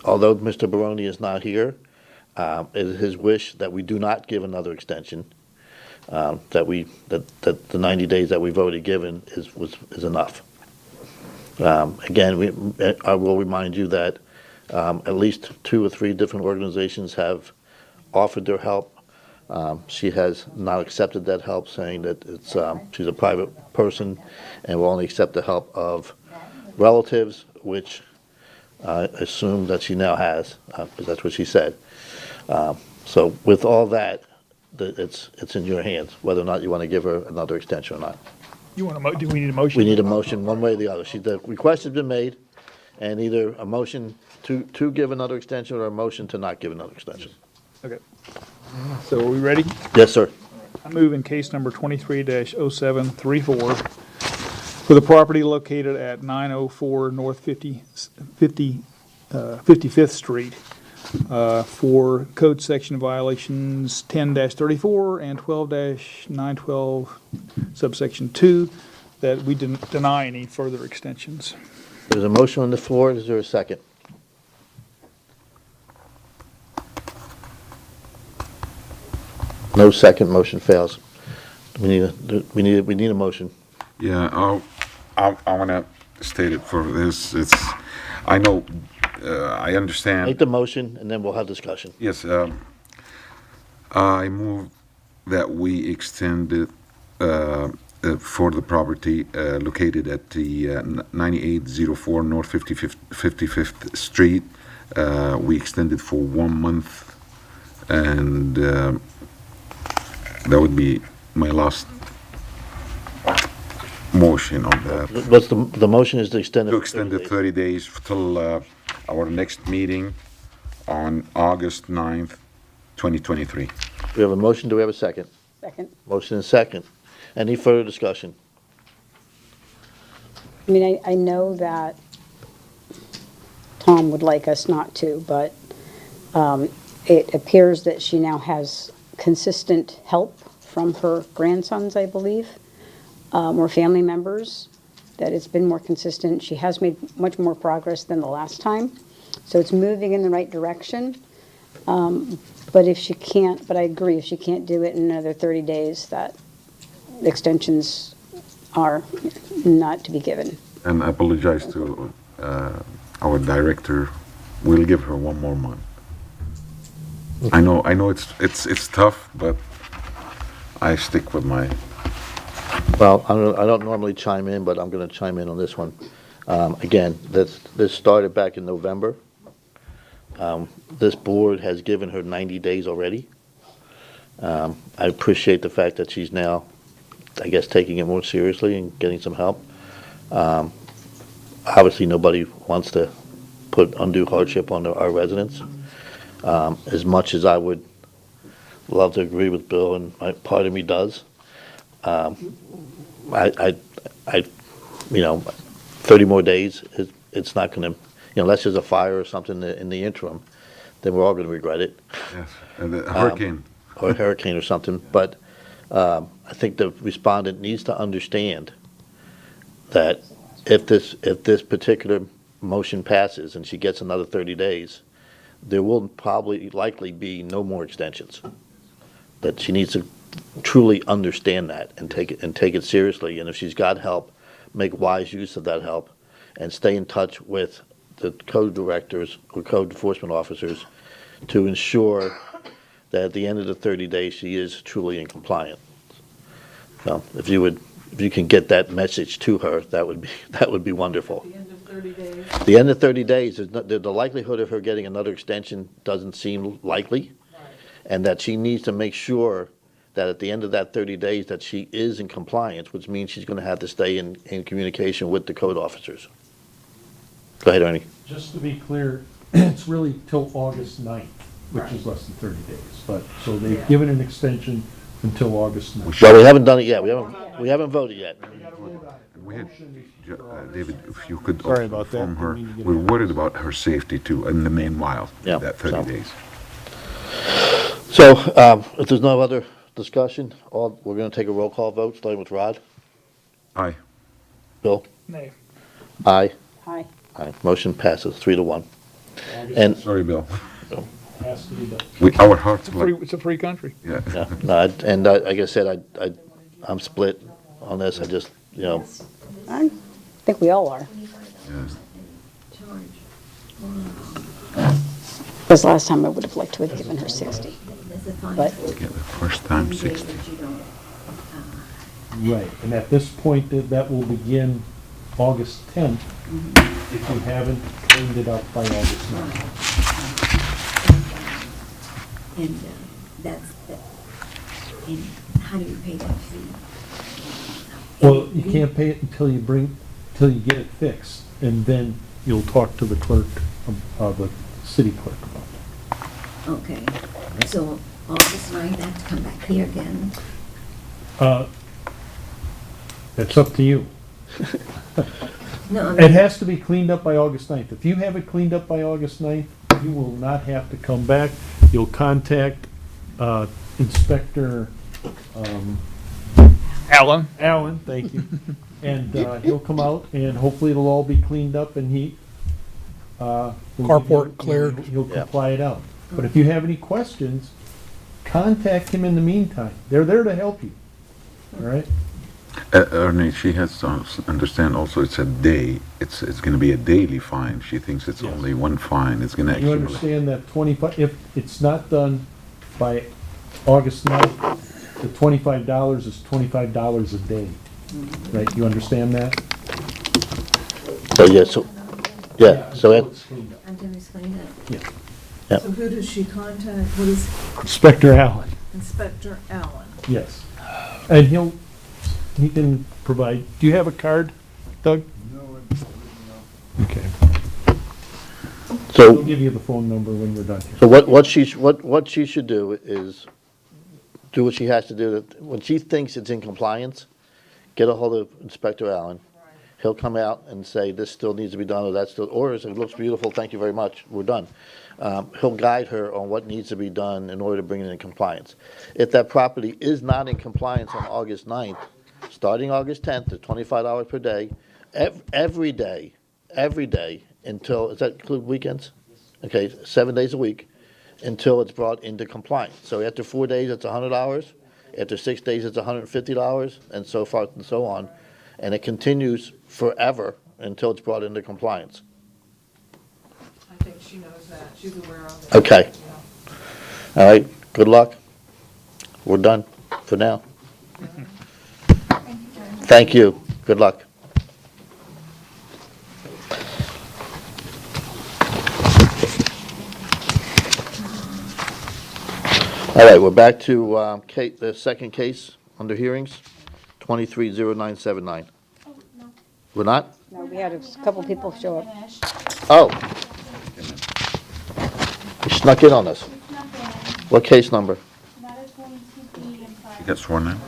Although Mr. Baroni is not here, it is his wish that we do not give another extension, that the 90 days that we've already given is enough. Again, I will remind you that at least 2 or 3 different organizations have offered their help. She has not accepted that help, saying that she's a private person and will only accept the help of relatives, which I assume that she now has, because that's what she said. So with all that, it's in your hands, whether or not you want to give her another extension or not. You want do we need a motion? We need a motion one way or the other. The request has been made, and either a motion to give another extension or a motion to not give another extension. Okay. So are we ready? Yes, sir. I move in case number 23-0734 for the property located at 904 North 55th Street for code section violations 10-34 and 12-912 subsection 2, that we deny any further extensions. There's a motion on the floor. Is there a second? No second, motion fails. We need a motion. Yeah, I want to state it for this, I know, I understand. Make the motion, and then we'll have discussion. Yes, I move that we extend it for the property located at the 9804 North 55th Street. We extend it for 1 month, and that would be my last motion on that. What's the motion is to extend it. To extend it 30 days till our next meeting on August 9th, 2023. We have a motion, do we have a second? Second. Motion and second. Any further discussion? I mean, I know that Tom would like us not to, but it appears that she now has consistent help from her grandsons, I believe, or family members, that it's been more consistent. She has made much more progress than the last time, so it's moving in the right direction. But if she can't, but I agree, if she can't do it in another 30 days, that extensions are not to be given. And I apologize to our director. We'll give her 1 more month. I know it's tough, but I stick with my. Well, I don't normally chime in, but I'm going to chime in on this one. Again, this started back in November. This board has given her 90 days already. I appreciate the fact that she's now, I guess, taking it more seriously and getting some help. Obviously, nobody wants to put undue hardship on our residents. As much as I would love to agree with Bill, and part of me does. I, 30 more days, it's not gonna, unless there's a fire or something in the interim, then we're all gonna regret it. Yes, and the hurricane. Or a hurricane or something, but I think the respondent needs to understand that if this particular motion passes and she gets another 30 days, there will probably likely be no more extensions. That she needs to truly understand that and take it seriously. And if she's got help, make wise use of that help and stay in touch with the code directors or code enforcement officers to ensure that at the end of the 30 days, she is truly in compliance. So if you can get that message to her, that would be wonderful. At the end of 30 days? The end of 30 days, the likelihood of her getting another extension doesn't seem likely. And that she needs to make sure that at the end of that 30 days that she is in compliance, which means she's going to have to stay in communication with the code officers. Go ahead, Ernie. Just to be clear, it's really till August 9th, which is less than 30 days. But, so they've given an extension until August 9th. Well, we haven't done it yet. We haven't voted yet. We had, David, if you could Sorry about that. inform her, Didn't mean to get we're worried about her safety too, in the meanwhile, Yeah, that 30 so. days. So if there's no other discussion, we're going to take a roll call vote, starting with Rod. Aye. Bill? Nay. Aye. Hi. Aye. Motion passes 3-1. And Sorry, Bill. Has to be done. Our hearts, It's a free country. yeah. yeah, no, and like I said, I'm split on this. I just, I think we all are. Because last time I would have liked to have given her 60. But Get the first time 60. Right, and at this point, that will begin August 10th, if you haven't cleaned it up by August 9th. And and how do you pay that fee? Well, you can't pay it until you get it fixed, and then you'll talk to the clerk, the city clerk about it. Okay, so August 9th, I have to come back here again. It's up to you. No, I It mean, has to be cleaned up by August 9th. If you have it cleaned up by August 9th, you will not have to come back. You'll contact Inspector Alan? Allen, thank you. And he'll come out, and hopefully it'll all be cleaned up, and will give Carport you- cleared. He'll comply it out. But if you have any questions, contact him in the meantime. They're there to help you, all right? Ernie, she has to understand also it's a day, it's gonna be a daily fine. She thinks it's Yes. only one fine, it's gonna You accumulate. understand that 25, if it's not done by August 9th, the $25 is $25 a day, right? You understand that? so so it's cleaned up. until it's cleaned up. Yeah. So who does she contact? What is Inspector Allen, Inspector Allen? yes. And he can provide, do you have a card, Doug? No. Okay. So We'll give you the phone number when we're done here. So what she should do is do what she has to do. When she thinks it's in compliance, get a hold of Inspector Allen. He'll come out and say, this still needs to be done, or that still, or it looks beautiful, thank you very much, we're done. He'll guide her on what needs to be done in order to bring it in compliance. If that property is not in compliance on August 9th, starting August 10th at $25 per day, every day, until, does that include weekends? Okay, 7 days a week, until it's brought into compliance. So after 4 days, it's $100. After 6 days, it's $150, and so forth and so on. And it continues forever until it's brought into compliance. I think she knows that. She's aware of it. Okay. All right, good luck. We're done for now. Thank you. Good luck. All right, we're back to the second case under hearings, 230979. We're not? no, we had a couple people show up. Oh. You snuck in on us. What case number? That She got sworn in?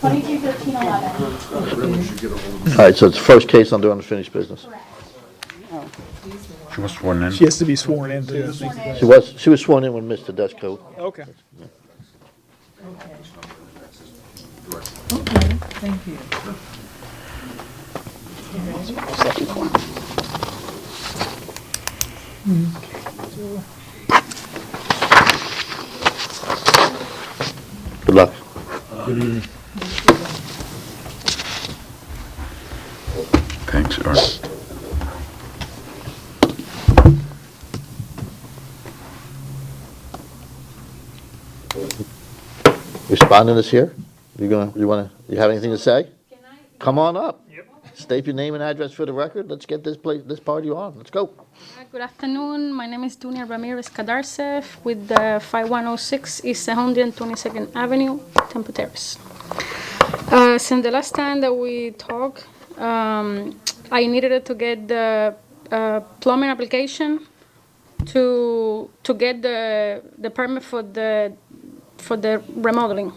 221311. All right, so it's the first case under unfinished business. She was sworn in? She has to be sworn in too. She was sworn in with Mr. Tedesco. Okay. Okay, thank you. Good luck. Good evening. Thanks, Art. Respondent is here. You have anything to say? Come on up. State your name and address for the record. Let's get this party on. Let's go. Good afternoon. My name is Dunia Ramirez Cadarce with the 5106 East 122nd Avenue, Temple Terrace. Since the last time that we talked, I needed to get the plumbing application to get the permit for the remodeling.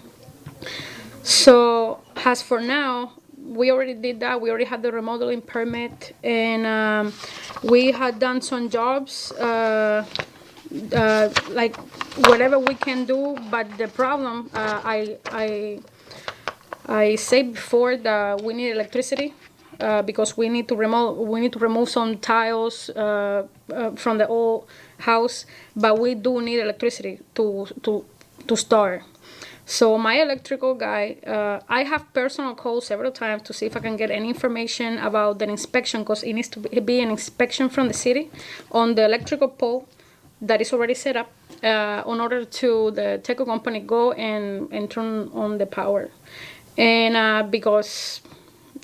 So as for now, we already did that. We already had the remodeling permit, and we had done some jobs, like whatever we can do. But the problem, I said before that we need electricity because we need to remove some tiles from the old house. But we do need electricity to start. So my electrical guy, I have personal calls several times to see if I can get any information about the inspection, because it needs to be an inspection from the city on the electrical pole that is already set up in order to the telecom company go and turn on the power. And because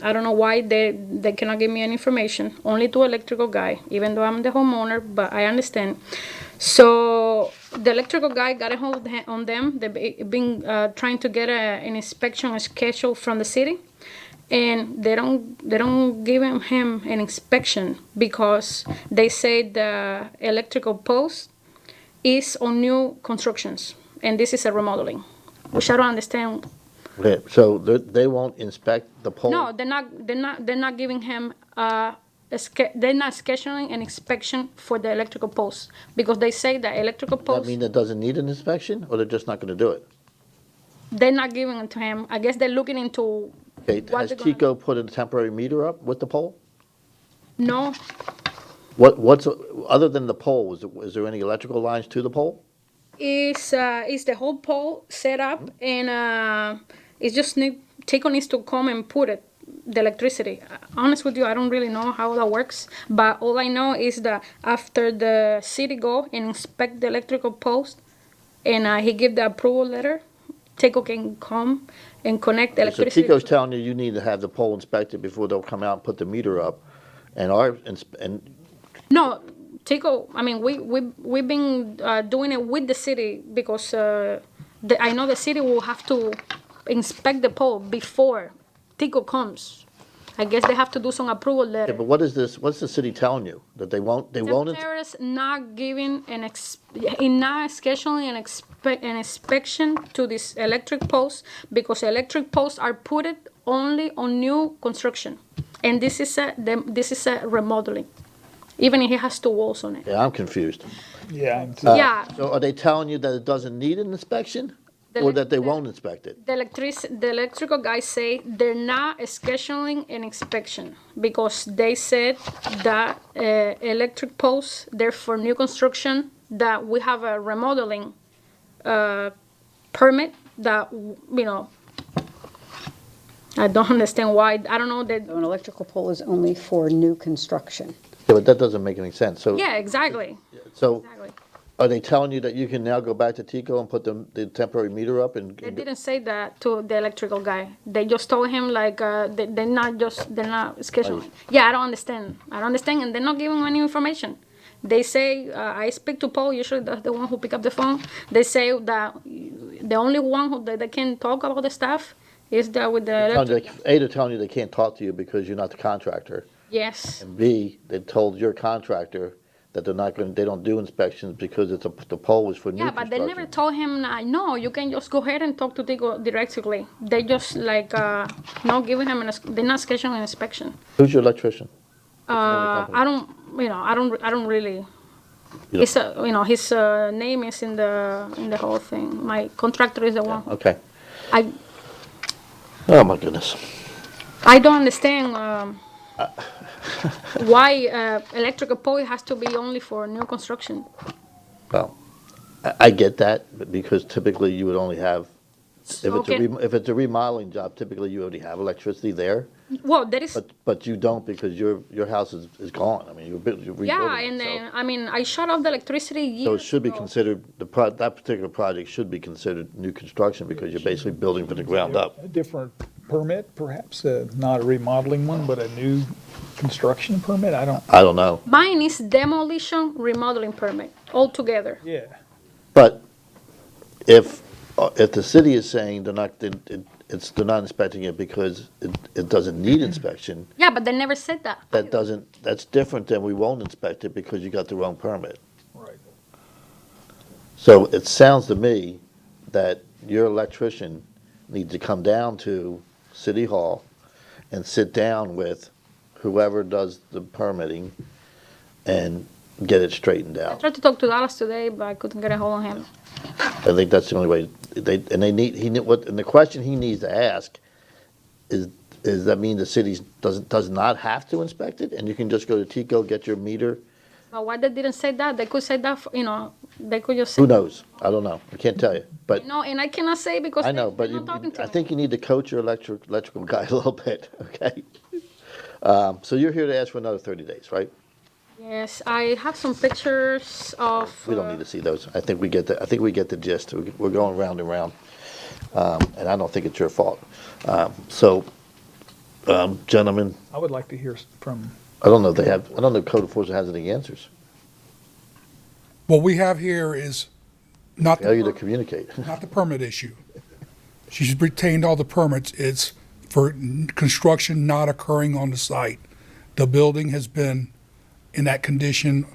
I don't know why they cannot give me any information, only to electrical guy, even though I'm the homeowner, but I understand. So the electrical guy got a hold on them. They've been trying to get an inspection schedule from the city, and they don't give him an inspection because they say the electrical post is on new constructions, and this is a remodeling, which I don't understand. Okay, so they won't inspect the pole? No, they're not giving him. They're not scheduling an inspection for the electrical post because they say that electrical Does post. that mean it doesn't need an inspection, or they're just not going to do it? They're not giving it to him. I guess they're looking into. Okay, has Tico put a temporary meter up with the pole? No. What's other than the pole? Is there any electrical lines to the pole? Is the whole pole set up and it's just Tico needs to come and put it. The electricity. Honest with you, I don't really know how that works, but all I know is that after the city go and inspect the electrical post, and he give the approval letter, Tico can come and connect the electricity. So Tico's telling you need to have the pole inspected before they'll come out and put the meter up, No, Tico. I mean, we've been doing it with the city because I know the city will have to inspect the pole before Tico comes. I guess they have to do some approval letter. Yeah, but what is this? What's the city telling you that they won't? Terrace not giving not scheduling an inspection to this electric post because electric posts are put it only on new construction, and this is a remodeling, even if it has two walls on it. Yeah, I'm confused. Yeah. Yeah. So are they telling you that it doesn't need an inspection? Or that they won't inspect it? The electrical guys say they're not scheduling an inspection because they said that electric posts, they're for new construction, that we have a remodeling permit that, I don't understand why. I don't know that. An electrical pole is only for new construction. Yeah, but that doesn't make any sense. So Yeah, exactly. So Exactly. are they telling you that you can now go back to Tico and put the temporary meter up and? They didn't say that to the electrical guy. They just told him like they're not scheduling. Yeah, I don't understand, and they're not giving any information. They say I speak to Paul. Usually that's the one who pick up the phone. They say that the only one who that can talk about the stuff is that with the electric. A, they're telling you they can't talk to you because you're not the contractor. Yes. And B, they told your contractor that they don't do inspections because the pole was for new Yeah, but they construction. never told him, no, you can just go ahead and talk to Tico directly. They just like not giving him they're not scheduling an inspection. Who's your electrician? What's the name of the company? I don't, I don't really. You His, his name is in the whole thing. My contractor is the one. Okay. I Oh, my goodness. I don't understand why electrical pole has to be only for new construction. Well, I get that, but because typically you would only have, So can- if it's a remodeling job, typically you already have electricity there, Well, there is. but you don't because your house is gone. I mean, you're rebuilding Yeah, it, and so. then I mean I shut off the electricity years So it should be ago. considered, that particular project should be considered new construction because you're basically building from the ground up. A different permit, perhaps, not a remodeling one, but a new construction permit, I don't. know. Mine is demolition remodeling permit altogether. Yeah. But if the city is saying they're not inspecting it because it doesn't need inspection, Yeah, but they never said that. that's different than we won't inspect it because you got the wrong permit. Right. So it sounds to me that your electrician needs to come down to City Hall and sit down with whoever does the permitting and get it straightened I out. tried to talk to Dallas today, but I couldn't get a hold of him. I think that's the only way, and the question he needs to ask is that mean the city does not have to inspect it, and you can just go to Tico, get your meter? But why they didn't say that? They could say that, they could just say. Who knows? I don't know. I can't tell you, but. No, and I cannot say because I know, but they're not talking to I me. think you need to coach your electrical guy a little bit, okay? So you're here to ask for another 30 days, right? Yes, I have some pictures of. We don't need to see those. I think we get the gist. We're going round and round, and I don't think it's your fault. Gentlemen, I would like to hear from, I don't know if code enforcement has any answers. What we have here is not Failure to the, communicate. not the permit issue. She's retained all the permits. It's for construction not occurring on the site. The building has been in that condition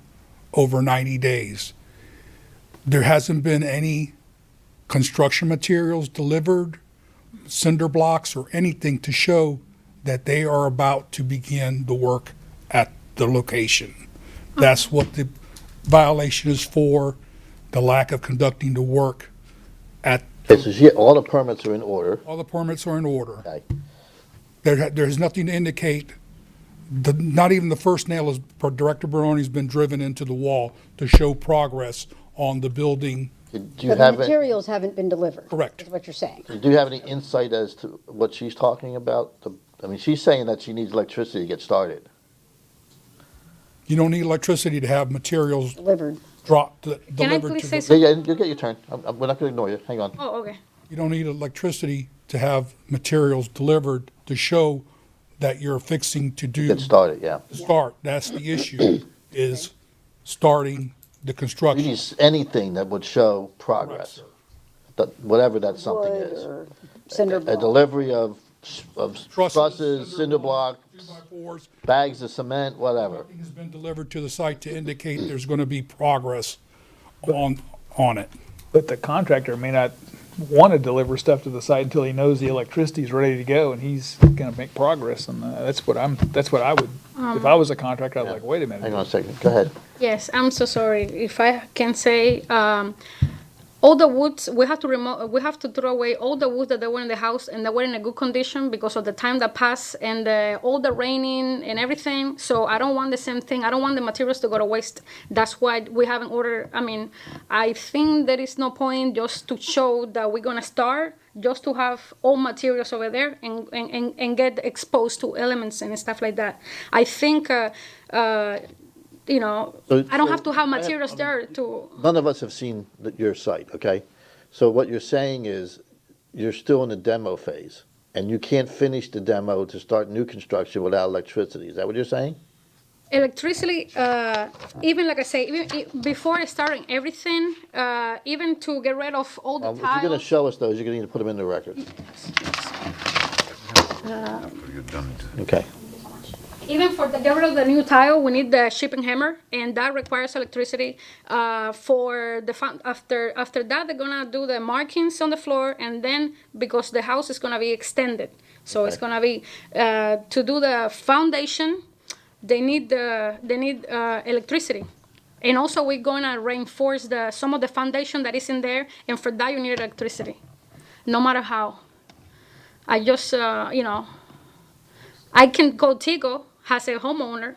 over 90 days. There hasn't been any construction materials delivered, cinder blocks, or anything to show that they are about to begin the work at the location. That's what the violation is for, the lack of conducting the work at, Okay, so all the permits are in order. all the permits are in order. Okay. There's nothing to indicate, not even the first nail is, Director Baroni's been driven into the wall to show progress on the building. Do you But the have, materials haven't been delivered. Correct. Is what you're saying. do you have any insight as to what she's talking about? I mean, she's saying that she needs electricity to get started. You don't need electricity to have materials Delivered. delivered please to say the, something? Yeah, you'll get your turn. We're not gonna ignore you. Hang on. Oh, okay. you don't need electricity to have materials delivered to show that you're fixing to do. Get started, yeah. Start, that's the issue, is starting the You construction. need anything that would show progress, whatever that something Wood is. or cinder A block. delivery of trusses, cinder block, blocks, 2x4s. bags of cement, whatever. Everything has been delivered to the site to indicate there's going to be progress on it. but the contractor may not want to deliver stuff to the site until he knows the electricity's ready to go and he's gonna make progress, and that's what I would, if I was a contractor, I'd be like, wait a minute. Hang on a second, go ahead. Yes, I'm so sorry. If I can say, all the woods, we have to throw away all the woods that they were in the house and they were in a good condition because of the time that passed and all the raining and everything. So I don't want the same thing. I don't want the materials to go to waste. That's why we haven't ordered. I mean, I think there is no point just to show that we're gonna start, just to have all materials over there and get exposed to elements and stuff like that. I think, I don't have to have materials there to. None of us have seen your site, okay? So what you're saying is, you're still in the demo phase, and you can't finish the demo to start new construction without electricity. Is that what you're saying? Electricity, even like I say, even before starting everything, even to get rid of all the If you're gonna tiles. show us those, you're gonna need to put them in the record. Okay. even for the get rid of the new tile, we need the shipping hammer, and that requires electricity. For the after that, they're gonna do the markings on the floor, and then because the house is gonna be extended, so it's gonna be to do the foundation. They need electricity, and also we're gonna reinforce some of the foundation that is in there, and for that you need electricity, no matter how. I just I can call Tigo as a homeowner,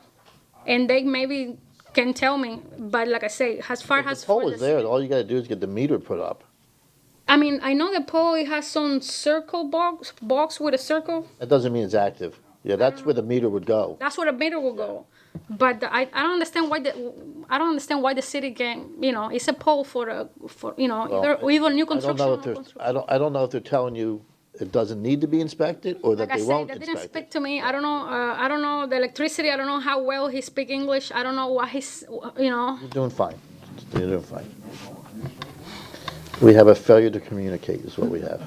and they maybe can tell me. But like I say, as far as The pole is there, all you gotta do is get the meter put up. I mean, I know the pole it has some circle box with a circle. That doesn't mean it's active. Yeah, that's where the meter would go. That's where the meter will go. But I don't understand why the city can it's a pole for either new construction. I don't know if they're telling you it doesn't need to be inspected or that Like they I won't said, that didn't inspect speak it. to me. I don't know the electricity. I don't know how well he speak English. I don't know what he's. You're doing fine. You're doing fine. We have a failure to communicate is what we have.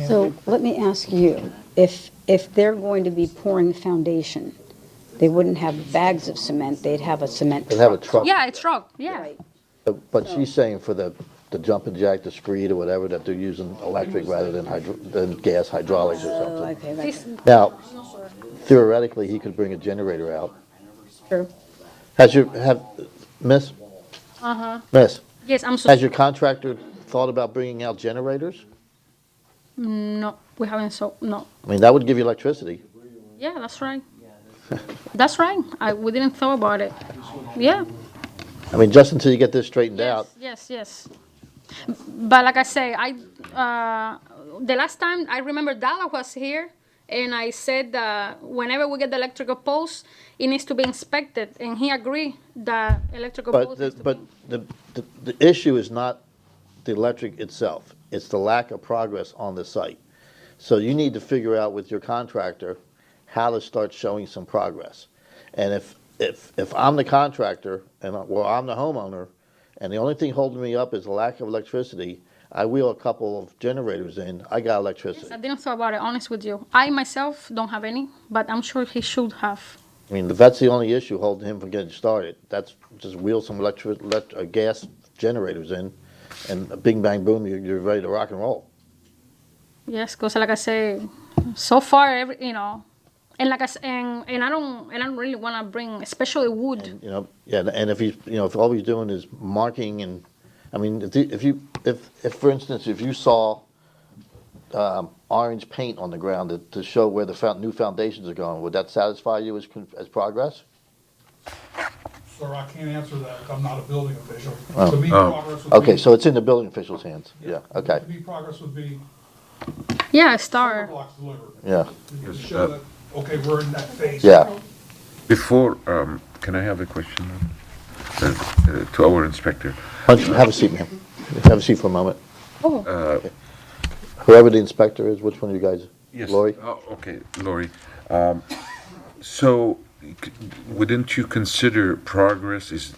So let me ask you, if they're going to be pouring foundation, they wouldn't have bags of cement, they'd have a cement They have a truck. truck. Yeah, it's rock. Yeah. Right. But she's saying for the jumping jack, the screed or whatever, that they're using electric rather than gas hydraulics or Oh, something. okay, This- right. Now, theoretically, he could bring a generator out. True. Miss, Yes, I'm so. has your contractor thought about bringing out generators? No, we haven't. No. I mean, that would give you electricity. Yeah, that's right. That's right. We didn't thought about it. Yeah. I mean, just until you get this straightened out. Yes. But like I say, the last time I remember Dalla was here, and I said that whenever we get the electrical poles, it needs to be inspected, and he agreed that electrical But poles. the issue is not the electric itself. It's the lack of progress on the site. So you need to figure out with your contractor how to start showing some progress. And if I'm the contractor and I'm the homeowner, and the only thing holding me up is the lack of electricity, I wheel a couple of generators in, I got electricity. I didn't thought about it, honest with you. I myself don't have any, but I'm sure he should have. I mean, if that's the only issue holding him from getting started, that's just wheel some gas generators in, and bing bang boom, you're ready to rock and roll. Yes, because like I say, so far and like and I don't really want to bring especially wood. And, and if he's, if all he's doing is marking and, I mean, if for instance, if you saw orange paint on the ground to show where the new foundations are going, would that satisfy you as progress? Sir, I can't answer that. I'm not a building official. Oh. To me, progress would be. Okay, so it's in the building official's hands. Yeah, okay, To me, progress would be Yeah, summer star. blocks delivered. yeah, To show that, okay, we're in that phase. yeah. Before, can I have a question to our inspector? Why don't you have a seat, ma'am. Have a seat for a moment. Oh, Whoever the inspector is, which one of you guys? Yes. Lori? Oh, okay, Lori. So, wouldn't you consider progress is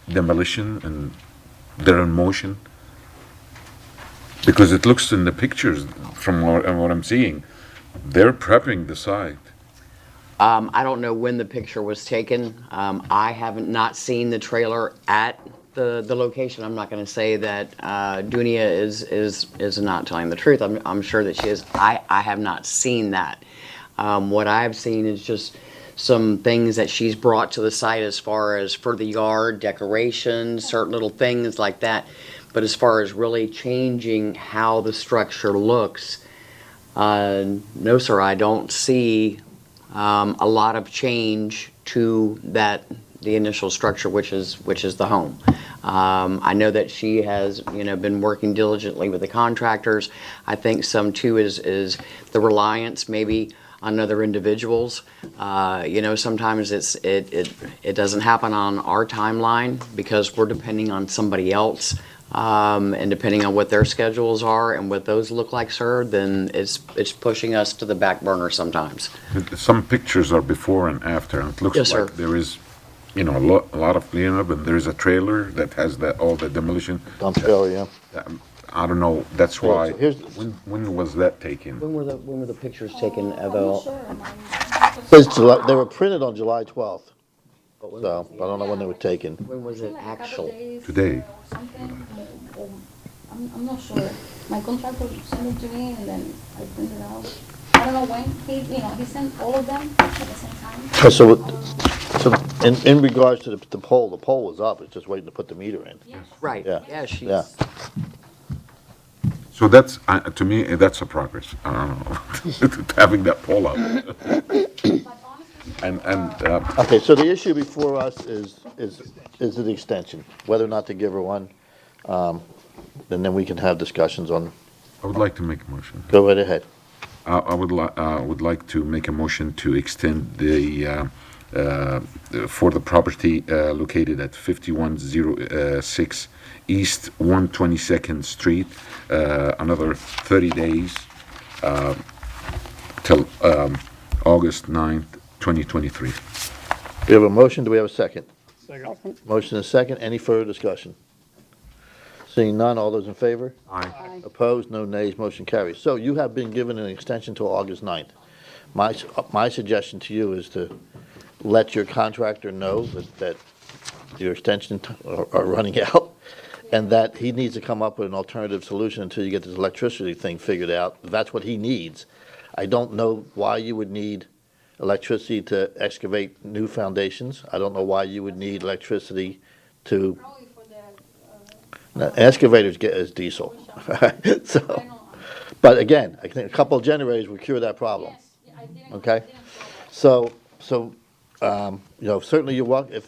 demolition and they're in motion? Because it looks in the pictures from what I'm seeing, they're prepping the site. I don't know when the picture was taken. I haven't not seen the trailer at the location. I'm not going to say that Dunia is not telling the truth. I'm sure that she is. I have not seen that. What I've seen is just some things that she's brought to the site as far as for the yard, decorations, certain little things like that. But as far as really changing how the structure looks, no, sir, I don't see a lot of change to the initial structure, which is the home. I know that she has been working diligently with the contractors. I think some too is the reliance maybe on other individuals. Sometimes it doesn't happen on our timeline because we're depending on somebody else. And depending on what their schedules are and what those look like, sir, then it's pushing us to the back burner sometimes. Some pictures are before and after, and it looks Yes, like sir. there is, a lot of cleanup, and there is a trailer that has all the demolition. Dump trailer, yeah. I don't know, that's why, so here's- when was that taken? When were the pictures taken, Evo? Says July, they were printed on July 12th, so I don't know when they were taken. When was it actual? Today. I'm not sure. My contractor sent it to me and then I printed it out. I don't know when he sent all of them at the same time. So in regards to the pole was up, it's just waiting to put the meter in. Right, Yeah. yeah, she's. Yeah. So that's, to me, that's a progress. I don't know, having that pole up. Okay, so the issue before us is the extension, whether or not to give her one. And then we can have discussions on, I would like to make a motion. go right ahead. I would like to make a motion to extend for the property located at 5106 East 122nd Street, another 30 days till August 9th, 2023. We have a motion, do we have a second? Second. Motion is second, any further discussion? Seeing none, all those in favor? Aye. Opposed, no nays, motion carries. So you have been given an extension till August 9th. My suggestion to you is to let your contractor know that your extension are running out, and that he needs to come up with an alternative solution until you get this electricity thing figured out. That's what he needs. I don't know why you would need electricity to excavate new foundations. I don't know why you would need electricity to. Now, excavators get as diesel, so, but again, I think a couple of generators would cure that problem. Okay, so, certainly you're welcome,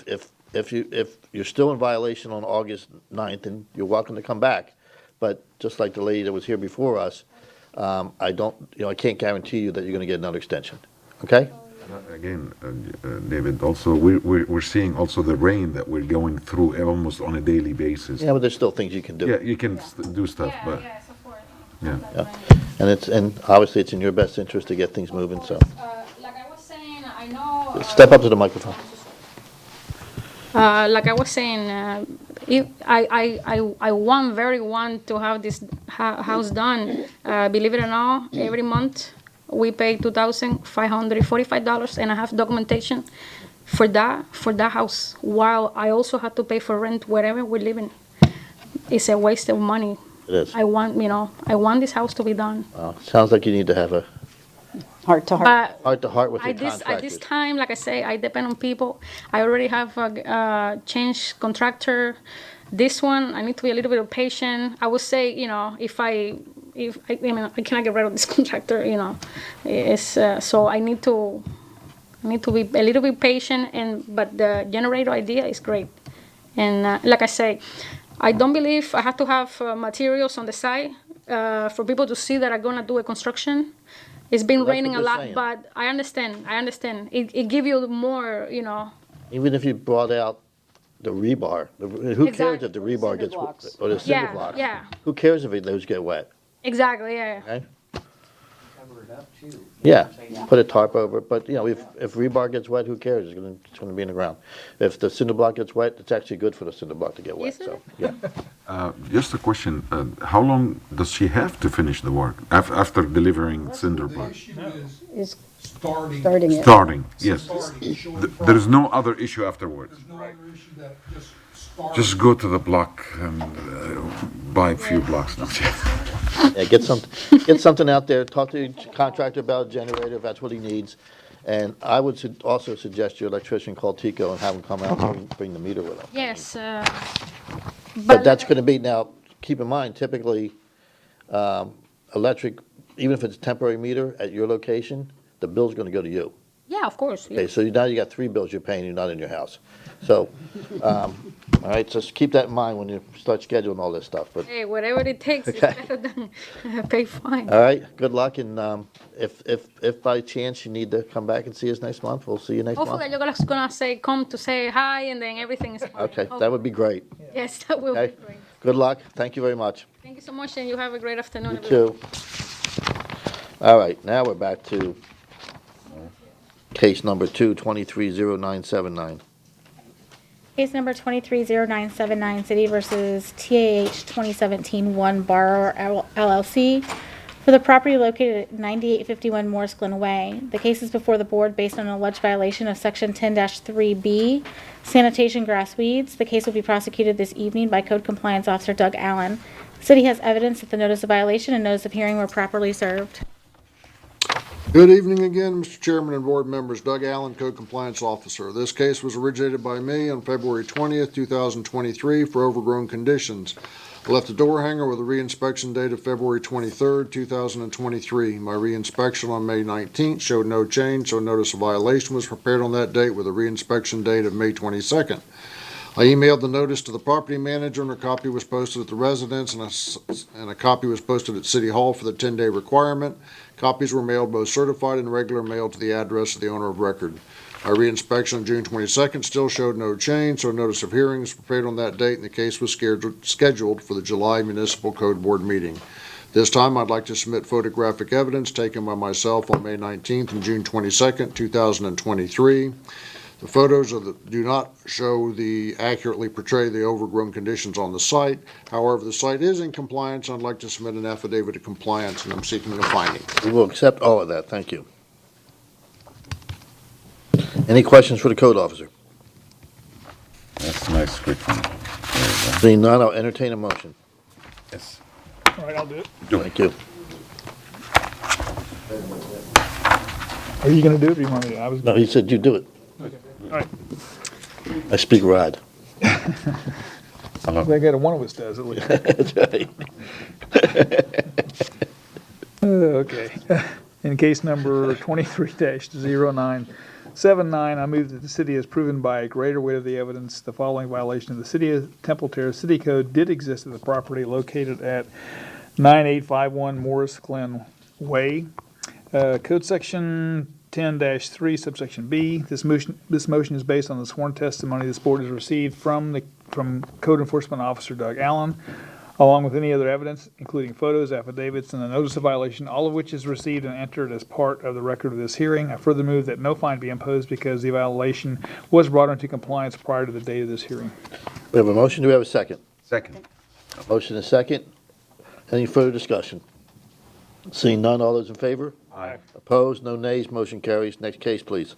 if you're still in violation on August 9th, then you're welcome to come back. But just like the lady that was here before us, I can't guarantee you that you're gonna get another extension, okay? Again, David, also, we're seeing also the rain that we're going through almost on a daily basis. Yeah, but there's still things you can do. Yeah, you can do stuff, but, yeah. And obviously, it's in your best interest to get things moving, so. Like I was saying, I know. Step up to the microphone. Like I was saying, if I want to have this house done. Believe it or not, every month we pay $2,545, and I have documentation for that house. While I also have to pay for rent wherever we're living. It's a waste of money. It is. I want this house to be done. Sounds like you need to have a Heart to heart. But heart to heart with your at this contractors. time, like I say, I depend on people. I already have a change contractor. This one, I need to be a little bit patient. I would say, if I cannot get rid of this contractor, it's so I need to be a little bit patient. But the generator idea is great, and like I say, I don't believe I have to have materials on the side for people to see that I'm gonna do a construction. It's been raining a lot, but I understand. It gives you more, Even if you brought out the rebar, who cares if the rebar gets, or the cinder blocks? Yeah. Who cares if those get wet? Exactly, yeah. Okay? Yeah, put a tarp over it, but if rebar gets wet, who cares? It's gonna be in the ground. If the cinder block gets wet, it's actually good for the cinder block to get wet, so, yeah. Just a question, how long does she have to finish the work after delivering cinder blocks? Is Starting. starting it. Starting, yes. Starting, showing There is no other issue afterwards. There's no other issue that just started. Just go to the block and buy a few blocks. Yeah, get something out there, talk to your contractor about a generator if that's what he needs. And I would also suggest your electrician call Tico and have him come out and bring the meter with him. Yes. But that's gonna be, now, keep in mind, typically, electric, even if it's a temporary meter at your location, the bill's gonna go to you. Yeah, of course. Okay, so now you got 3 bills you're paying, you're not in your house. So, all right, so just keep that in mind when you start scheduling all this stuff, but, Hey, whatever it takes is Okay. better than pay fine. all right, good luck, and if by chance you need to come back and see us next month, we'll see you next Hopefully, month. you're gonna come to say hi, and then everything is fine. Okay, that would be great. Yes, that will Okay, be great. good luck, thank you very much. Thank you so much, and you have a great afternoon. You everyone. too. All right, now we're back to case number 2230979. Case number 230979, City versus TAH 2017-1 Borrower LLC for the property located at 9851 Morris Glen Way. The case is before the board based on an alleged violation of Section 10-3B, sanitation grass weeds. The case will be prosecuted this evening by Code Compliance Officer Doug Allen. The city has evidence that the notice of violation and notice of hearing were properly served. Good evening again, Mr. Chairman and board members. Doug Allen, Code Compliance Officer. This case was originated by me on February 20th, 2023 for overgrown conditions. I left a door hanger with a reinspection date of February 23rd, 2023. My reinspection on May 19th showed no change, so notice of violation was prepared on that date with a reinspection date of May 22nd. I emailed the notice to the property manager, and a copy was posted at the residence, and a copy was posted at City Hall for the 10-day requirement. Copies were mailed both certified and regular mail to the address of the owner of record. My reinspection on June 22nd still showed no change, so notice of hearing was prepared on that date, and the case was scheduled for the July Municipal Code Board meeting. This time, I'd like to submit photographic evidence taken by myself on May 19th and June 22nd, 2023. The photos do not accurately portray the overgrown conditions on the site. However, the site is in compliance. I'd like to submit an affidavit of compliance, and I'm seeking a finding. We will accept all of that. Thank you. Any questions for the code officer? That's a nice quick one. Seeing none, I'll entertain a motion. Yes. All right, I'll do it. Thank you. Are you gonna do it or you want me to? I was. No, he said you do it. Okay, all right. I speak rod. I got one of us does at least. That's right. Okay. In case number 23-0979, I move that the city has proven by a greater weight of the evidence the following violation of the City of Temple Terrace City Code did exist at the property located at 9851 Morris Glen Way. Code section 10-3 subsection B. This motion is based on the sworn testimony this board has received from Code Enforcement Officer Doug Allen, along with any other evidence, including photos, affidavits, and a notice of violation, all of which is received and entered as part of the record of this hearing. I further move that no fine be imposed because the violation was brought into compliance prior to the date of this hearing. We have a motion. Do we have a second? Second. Motion and second. Any further discussion? Seeing none, all those in favor? Aye. Opposed? No nays. Motion carries. Next case, please.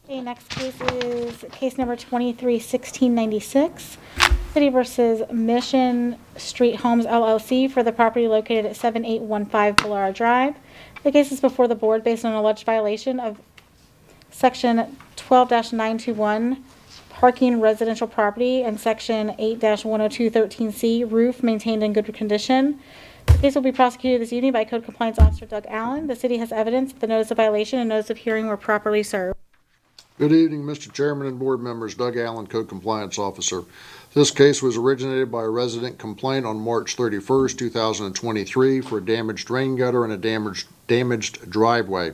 Okay, next case is case number 23-1696, City versus Mission Street Homes LLC for the property located at 7815 Bollara Drive. The case is before the board based on an alleged violation of Section 12-921, parking residential property, and Section 8-10213C, roof maintained in good condition. The case will be prosecuted this evening by Code Compliance Officer Doug Allen. The city has evidence that the notice of violation and notice of hearing were properly served. Good evening, Mr. Chairman and board members. Doug Allen, Code Compliance Officer. This case was originated by a resident complaint on March 31st, 2023 for a damaged rain gutter and a damaged driveway.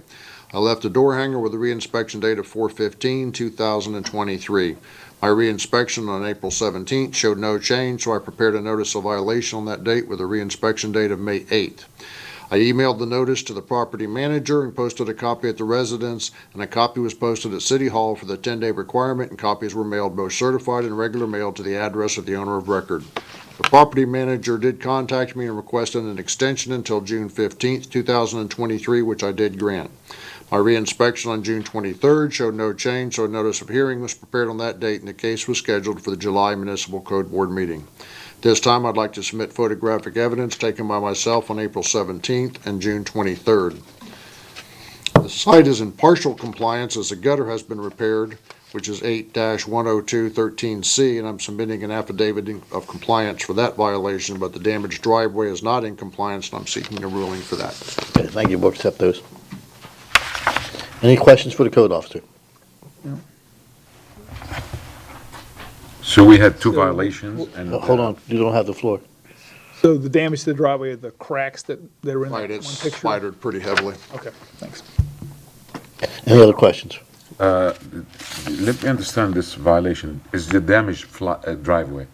I left a door hanger with a reinspection date of 4/15/2023. My reinspection on April 17th showed no change, so I prepared a notice of violation on that date with a reinspection date of May 8th. I emailed the notice to the property manager and posted a copy at the residence, and a copy was posted at City Hall for the 10-day requirement, and copies were mailed both certified and regular mail to the address of the owner of record. The property manager did contact me and requested an extension until June 15th, 2023, which I did grant. My reinspection on June 23rd showed no change, so a notice of hearing was prepared on that date, and the case was scheduled for the July Municipal Code Board meeting. This time, I'd like to submit photographic evidence taken by myself on April 17th and June 23rd. The site is in partial compliance as the gutter has been repaired, which is 8-10213C, and I'm submitting an affidavit of compliance for that violation, but the damaged driveway is not in compliance, and I'm seeking a ruling for that. Okay, thank you. We'll accept those. Any questions for the code officer? No. So we had two violations and. Hold on, you don't have the floor. So the damage to the driveway, the cracks that are in that Right, one it's picture? splattered pretty heavily. Okay, thanks. Any other questions? Let me understand this violation. Is the damaged driveway?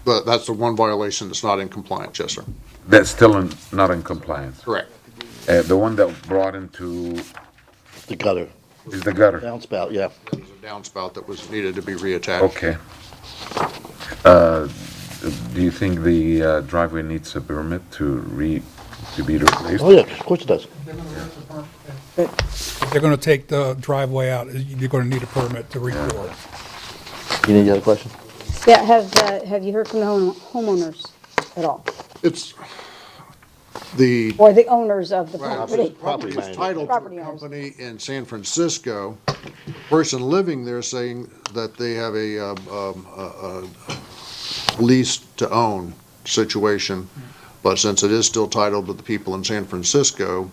But that's the one violation that's not in compliance, yes, sir. That's still not in compliance? Correct. The one that brought into. The gutter. Is the gutter? Downspout, yeah. There was a downspout that was needed to be reattached. Okay. Do you think the driveway needs a permit to to be replaced. Oh, yeah, of course it does. If they're gonna take the driveway out, you're gonna need a permit to restore. You need another question? Yeah, have you heard from the homeowners at all? It's the. Or the owners of the Right, property? property is titled to Property a owners. company in San Francisco. Person living there saying that they have a lease to own situation, but since it is still titled to the people in San Francisco,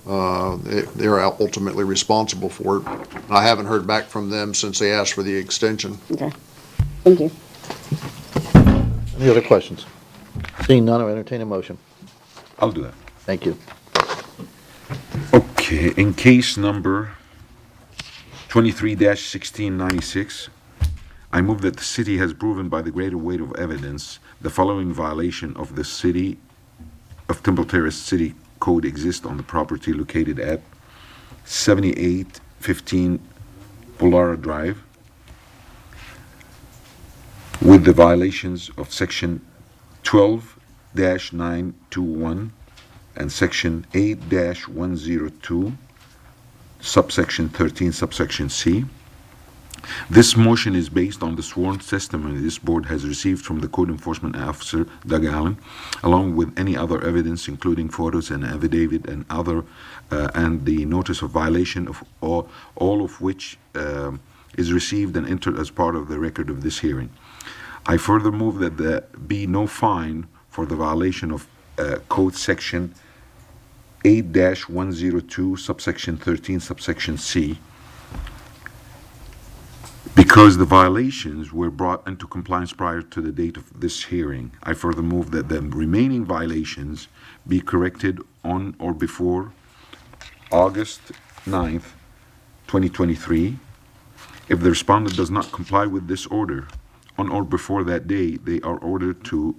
they're ultimately responsible for it. I haven't heard back from them since they asked for the extension. Okay, thank you. Any other questions? Seeing none, I'll entertain a motion. I'll do that. Thank you. Okay, in case number 23-1696, I move that the city has proven by the greater weight of evidence the following violation of the City of Temple Terrace City Code exists on the property located at 7815 Polara Drive, with the violations of Section 12-921 and Section 8-102, subsection 13, subsection C. This motion is based on the sworn testimony this board has received from the Code Enforcement Officer, Doug Allen, along with any other evidence, including photos and affidavit and and the notice of violation of all of which is received and entered as part of the record of this hearing. I further move that there be no fine for the violation of Code Section 8-102, subsection 13, subsection C, because the violations were brought into compliance prior to the date of this hearing. I further move that the remaining violations be corrected on or before August 9th, 2023. If the respondent does not comply with this order, on or before that day, they are ordered to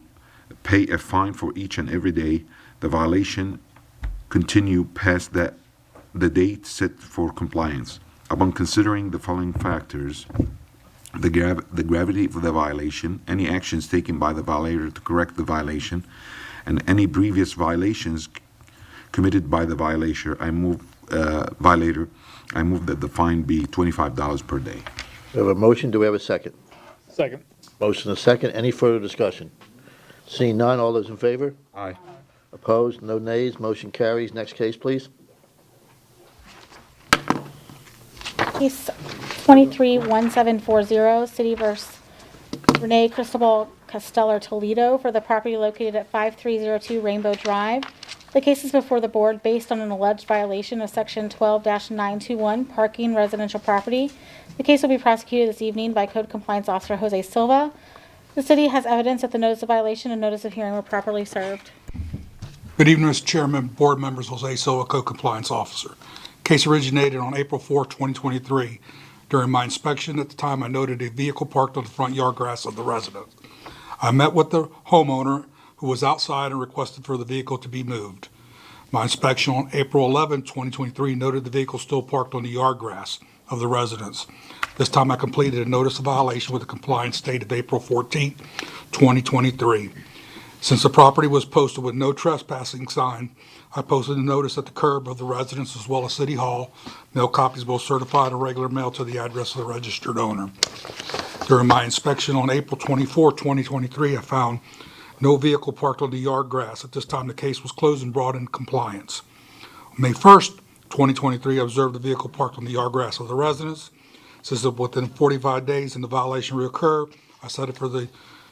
pay a fine for each and every day the violation continue past the date set for compliance. Upon considering the following factors, the gravity of the violation, any actions taken by the violator to correct the violation, and any previous violations committed by the violator, I move that the fine be $25 per day. We have a motion, do we have a second? Second. Motion and a second, any further discussion? Seeing none, all those in favor? Aye. Opposed, no nays, motion carries. Next case, please. Case 231740, City vs. Renee Cristobal Costello Toledo for the property located at 5302 Rainbow Drive. The case is before the board based on an alleged violation of Section 12-921, parking residential property. The case will be prosecuted this evening by Code Compliance Officer Jose Silva. The city has evidence that the notice of violation and notice of hearing were properly served. Good evening, Mr. Chairman, board members, Jose Silva, Code Compliance Officer. Case originated on April 4, 2023. During my inspection at the time, I noted a vehicle parked on the front yard grass of the residence. I met with the homeowner who was outside and requested for the vehicle to be moved. My inspection on April 11, 2023 noted the vehicle still parked on the yard grass of the residence. This time I completed a notice of violation with a compliance date of April 14, 2023. Since the property was posted with no trespassing sign, I posted a notice at the curb of the residence as well as City Hall. Mail copies both certified and regular mail to the address of the registered owner. During my inspection on April 24, 2023, I found no vehicle parked on the yard grass. At this time, the case was closed and brought in compliance. On May 1st, 2023, I observed the vehicle parked on the yard grass of the residence. Since within 45 days and the violation reoccurred, I set it for the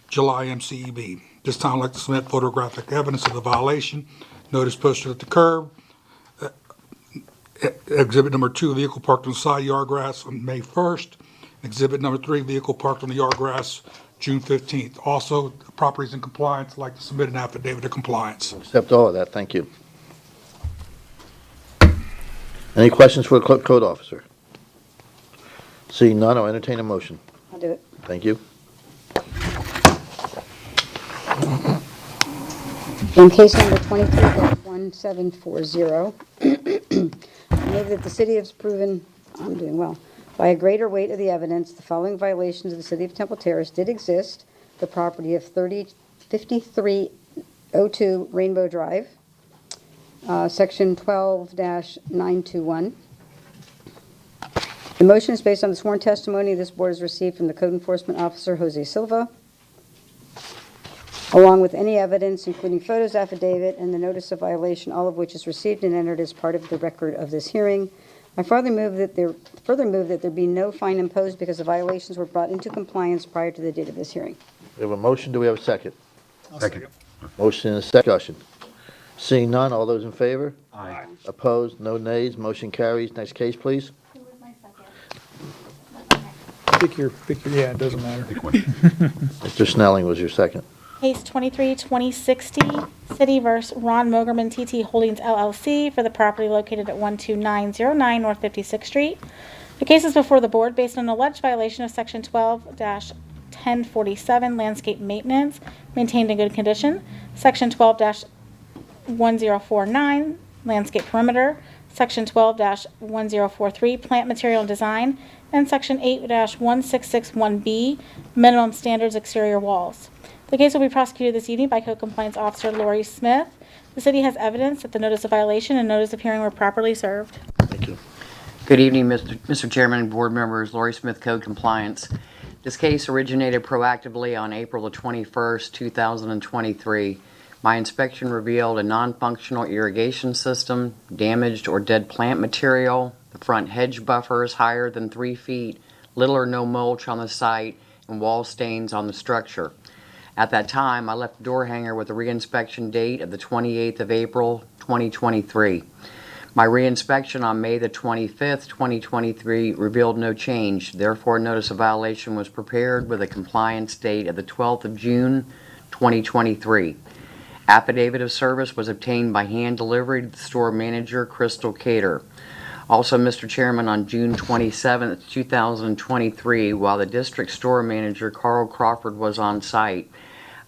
July MCEB. This time, I'd like to submit photographic evidence of the violation. Notice posted at the curb. Exhibit number 2, vehicle parked on the side yard grass on May 1st. Exhibit number 3, vehicle parked on the yard grass June 15th. Also, the property is in compliance. I'd like to submit an affidavit of compliance. Accept all of that, thank you. Any questions for the code officer? Seeing none, I'll entertain a motion. I'll do it. Thank you. In case number 23-1740, I move that the city has proven, I'm doing well, by a greater weight of the evidence, the following violations of the City of Temple Terrace did exist: the property of 5302 Rainbow Drive, Section 12-921. The motion is based on the sworn testimony this board has received from the Code Enforcement Officer, Jose Silva, along with any evidence, including photos, affidavit, and the notice of violation, all of which is received and entered as part of the record of this hearing. I further move that there be no fine imposed because the violations were brought into compliance prior to the date of this hearing. We have a motion. Do we have a second? Second. Motion and discussion. Seeing none, all those in favor? Aye. Opposed? No nays. Motion carries. Next case, please. Pick your, yeah, it doesn't matter. Mr. Snelling was your second. Case 23-2060, City vs. Ron Mogerman TT Holdings LLC for the property located at 12909 North 56th Street. The case is before the board based on alleged violation of Section 12-1047 landscape maintenance maintained in good condition, Section 12-1049 landscape perimeter, Section 12-1043 plant material and design, and Section 8-1661B minimum standards exterior walls. The case will be prosecuted this evening by Code Compliance Officer Lori Smith. The city has evidence that the notice of violation and notice of hearing were properly served. Thank you. Good evening, Mr. Chairman and board members. Lori Smith, Code Compliance. This case originated proactively on April the 21st, 2023. My inspection revealed a non-functional irrigation system, damaged or dead plant material, the front hedge buffer is higher than 3 feet, little or no mulch on the site, and wall stains on the structure. At that time, I left the door hanger with a reinspection date of the 28th of April, 2023. My reinspection on May the 25th, 2023 revealed no change. Therefore, notice of violation was prepared with a compliance date of the 12th of June, 2023. Affidavit of service was obtained by hand delivery to the store manager, Crystal Cater. Also, Mr. Chairman, on June 27th, 2023, while the district store manager, Carl Crawford, was on site,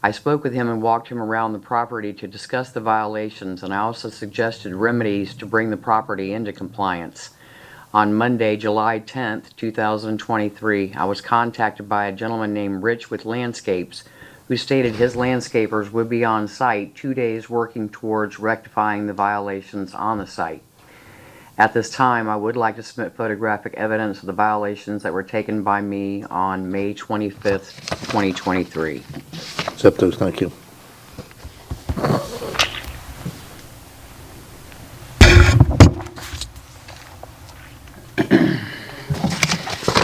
I spoke with him and walked him around the property to discuss the violations, and I also suggested remedies to bring the property into compliance. On Monday, July 10th, 2023, I was contacted by a gentleman named Rich with Landscapes, who stated his landscapers would be on site 2 days working towards rectifying the violations on the site. At this time, I would like to submit photographic evidence of the violations that were taken by me on May 25th, 2023. Accept those. Thank you.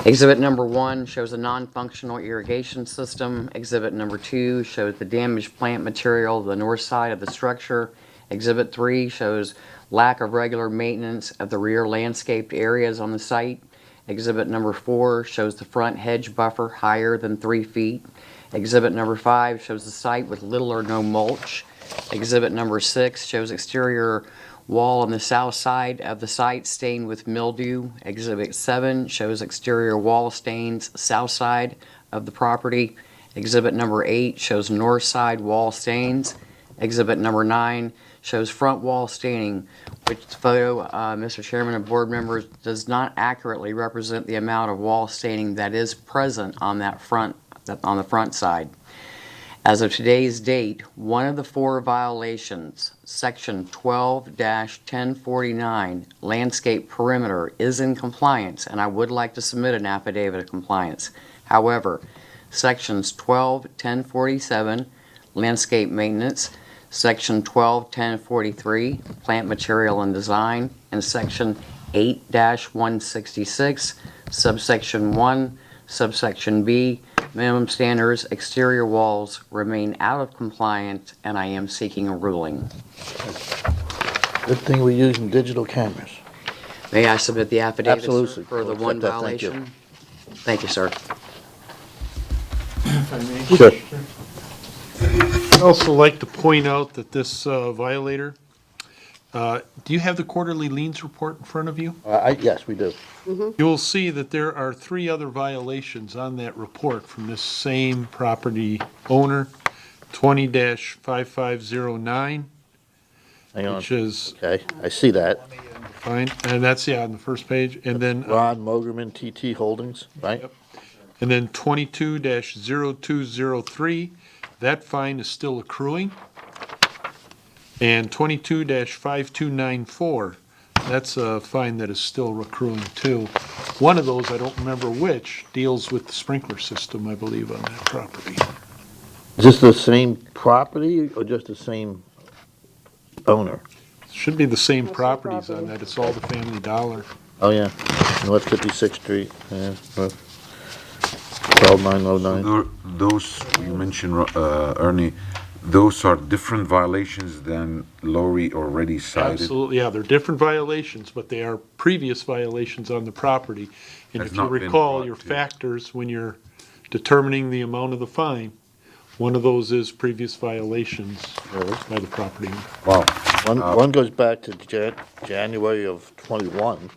Exhibit number 1 shows a non-functional irrigation system. Exhibit number 2 shows the damaged plant material of the north side of the structure. Exhibit 3 shows lack of regular maintenance of the rear landscaped areas on the site. Exhibit number 4 shows the front hedge buffer higher than 3 feet. Exhibit number 5 shows the site with little or no mulch. Exhibit number 6 shows exterior wall on the south side of the site stained with mildew. Exhibit 7 shows exterior wall stains south side of the property. Exhibit number 8 shows north side wall stains. Exhibit number 9 shows front wall staining, which photo, Mr. Chairman and board members, does not accurately represent the amount of wall staining that is present on the front side. As of today's date, one of the 4 violations, Section 12-1049, landscape perimeter, is in compliance, and I would like to submit an affidavit of compliance. However, Sections 12-1047, landscape maintenance, Section 12-1043, plant material and design, and Section 8-166, subsection 1, subsection B, minimum standards, exterior walls remain out of compliance, and I am seeking a ruling. Good thing we're using digital cameras. May I submit the affidavit, Absolutely. sir, for the We'll one accept that. Thank you. violation? Thank you, sir. If I may. Sure. I'd also like to point out that this violator, do you have the quarterly liens report in front of you? Yes, we do. You will see that there are 3 other violations on that report from this same property owner, 20-5509. Hang on. Which is, Okay, I see that. fine, and that's, yeah, on the first page, and then. Ron Mogerman TT Holdings, right? Yep. And then 22-0203, that fine is still accruing. And 22-5294, that's a fine that is still accruing too. One of those, I don't remember which, deals with the sprinkler system, I believe, on that property. Is this the same property or just the same owner? Should be the same Same properties on property. that, it's all the Family Dollar. Oh, yeah, North 56th Street, yeah, 12909. Those you mentioned, Ernie, those are different violations than Lori already cited. Absolutely, yeah, they're different violations, but they are previous violations on the property. And Has if you not been recall, brought your to- factors when you're determining the amount of the fine, one of those is previous violations by the property owner. Wow. One goes back to January of '21.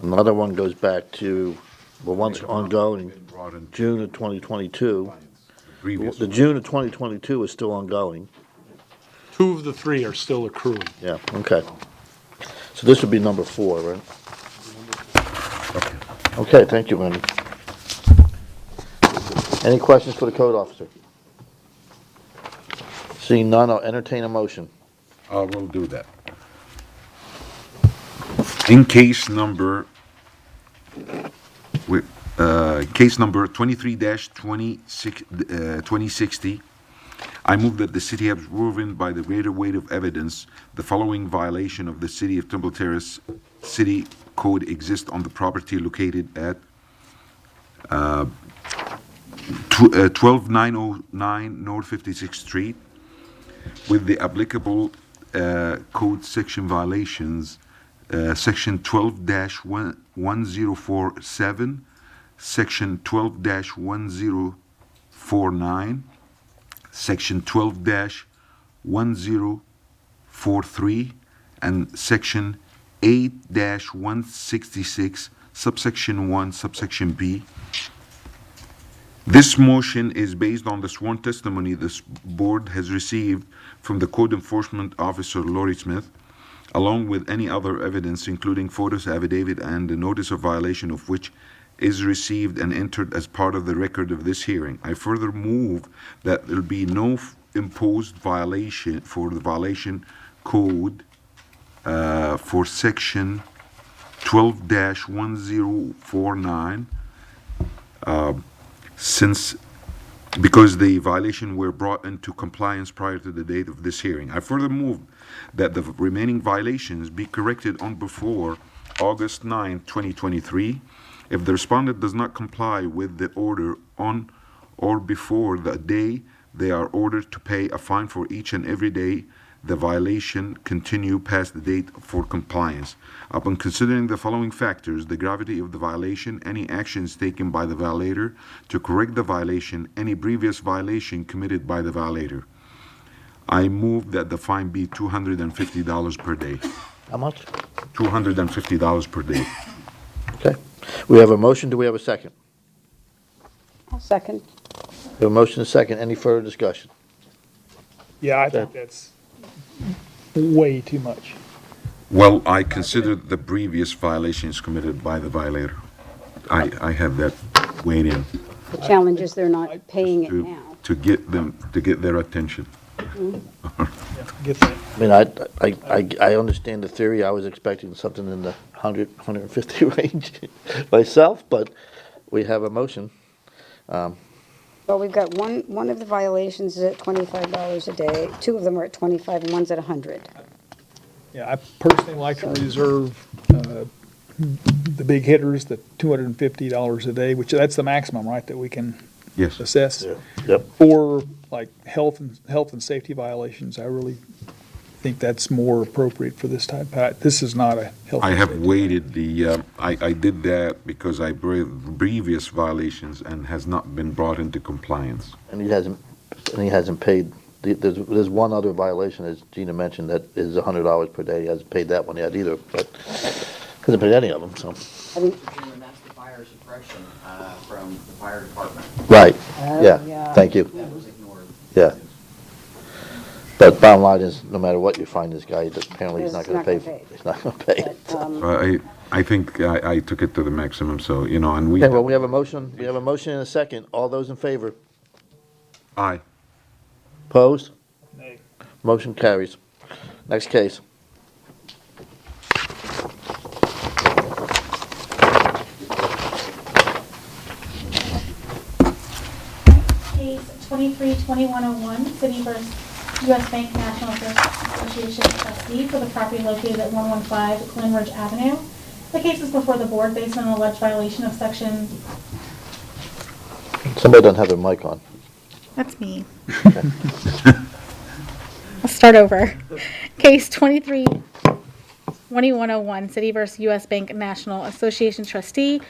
Another one goes back to, well, one's ongoing, Brought in June of 2022. previous. The June of 2022 is still ongoing. Two of the three are still accruing. Yeah, okay. So this would be number 4, right? Okay, thank you, Randy. Any questions for the code officer? Seeing none, I'll entertain a motion. I will do that. In case number, case number 23-2060, I move that the city have proven by the greater weight of evidence the following violation of the City of Temple Terrace City Code exists on the property located at 12909 North 56th Street, with the applicable code section violations, section 12-1047, section 12-1049, section 12-1043, and section 8-166, subsection 1, subsection B. This motion is based on the sworn testimony this board has received from the Code Enforcement Officer Lori Smith, along with any other evidence, including photos, affidavit, and the notice of violation of which is received and entered as part of the record of this hearing. I further move that there be no imposed violation for the violation code for section 12-1049, because the violation were brought into compliance prior to the date of this hearing. I further move that the remaining violations be corrected on before August 9, 2023. If the respondent does not comply with the order on or before the day they are ordered to pay a fine for each and every day the violation continue past the date for compliance. Upon considering the following factors, the gravity of the violation, any actions taken by the violator to correct the violation, any previous violation committed by the violator, I move that the fine be $250 per day. How much? $250 per day. Okay. We have a motion. Do we have a second? I'll second. We have a motion and a second. Any further discussion? Yeah, I think that's way too much. Well, I consider the previous violations committed by the violator. I have that weighed in The challenge is they're not paying it to, now. to get them, to get their attention. Get that. I mean, I understand the theory. I was expecting something in the 100, 150 range myself, but we have a motion. Well, we've got one of the violations is at $25 a day, 2 of them are at 25 and one's at 100. Yeah, I personally like to reserve the big hitters, the $250 a day, which that's the maximum, right, that we can Yes. assess. Yep. For like health and safety violations, I really think that's more appropriate for this type. This is not a health. I and have safety. weighted the, I did that because I previous violations and has not been brought into compliance. And he hasn't paid. There's one other violation, as Gina mentioned, that is $100 per day. He hasn't paid that one yet either, but hasn't paid any of them, so. Chairman, that's the fire suppression from the fire department. Right, Oh, yeah, yeah. thank you, That was ignored. yeah. But bottom line is, no matter what you find this guy, apparently he's not He's gonna not pay. gonna pay. He's not gonna pay. But, I think I took it to the maximum, so, you know, and we. Okay, well, we have a motion and a second. All those in favor? Aye. Opposed? Nay. Motion carries. Next case. Case 23-2101, City vs. U.S. Bank National Association trustee for the property located at 115 Glenridge Avenue. The case is before the board based on an alleged violation of section... Somebody doesn't have their mic on. That's me. I'll start over. Case 23-2101, City vs. U.S. Bank National Association trustee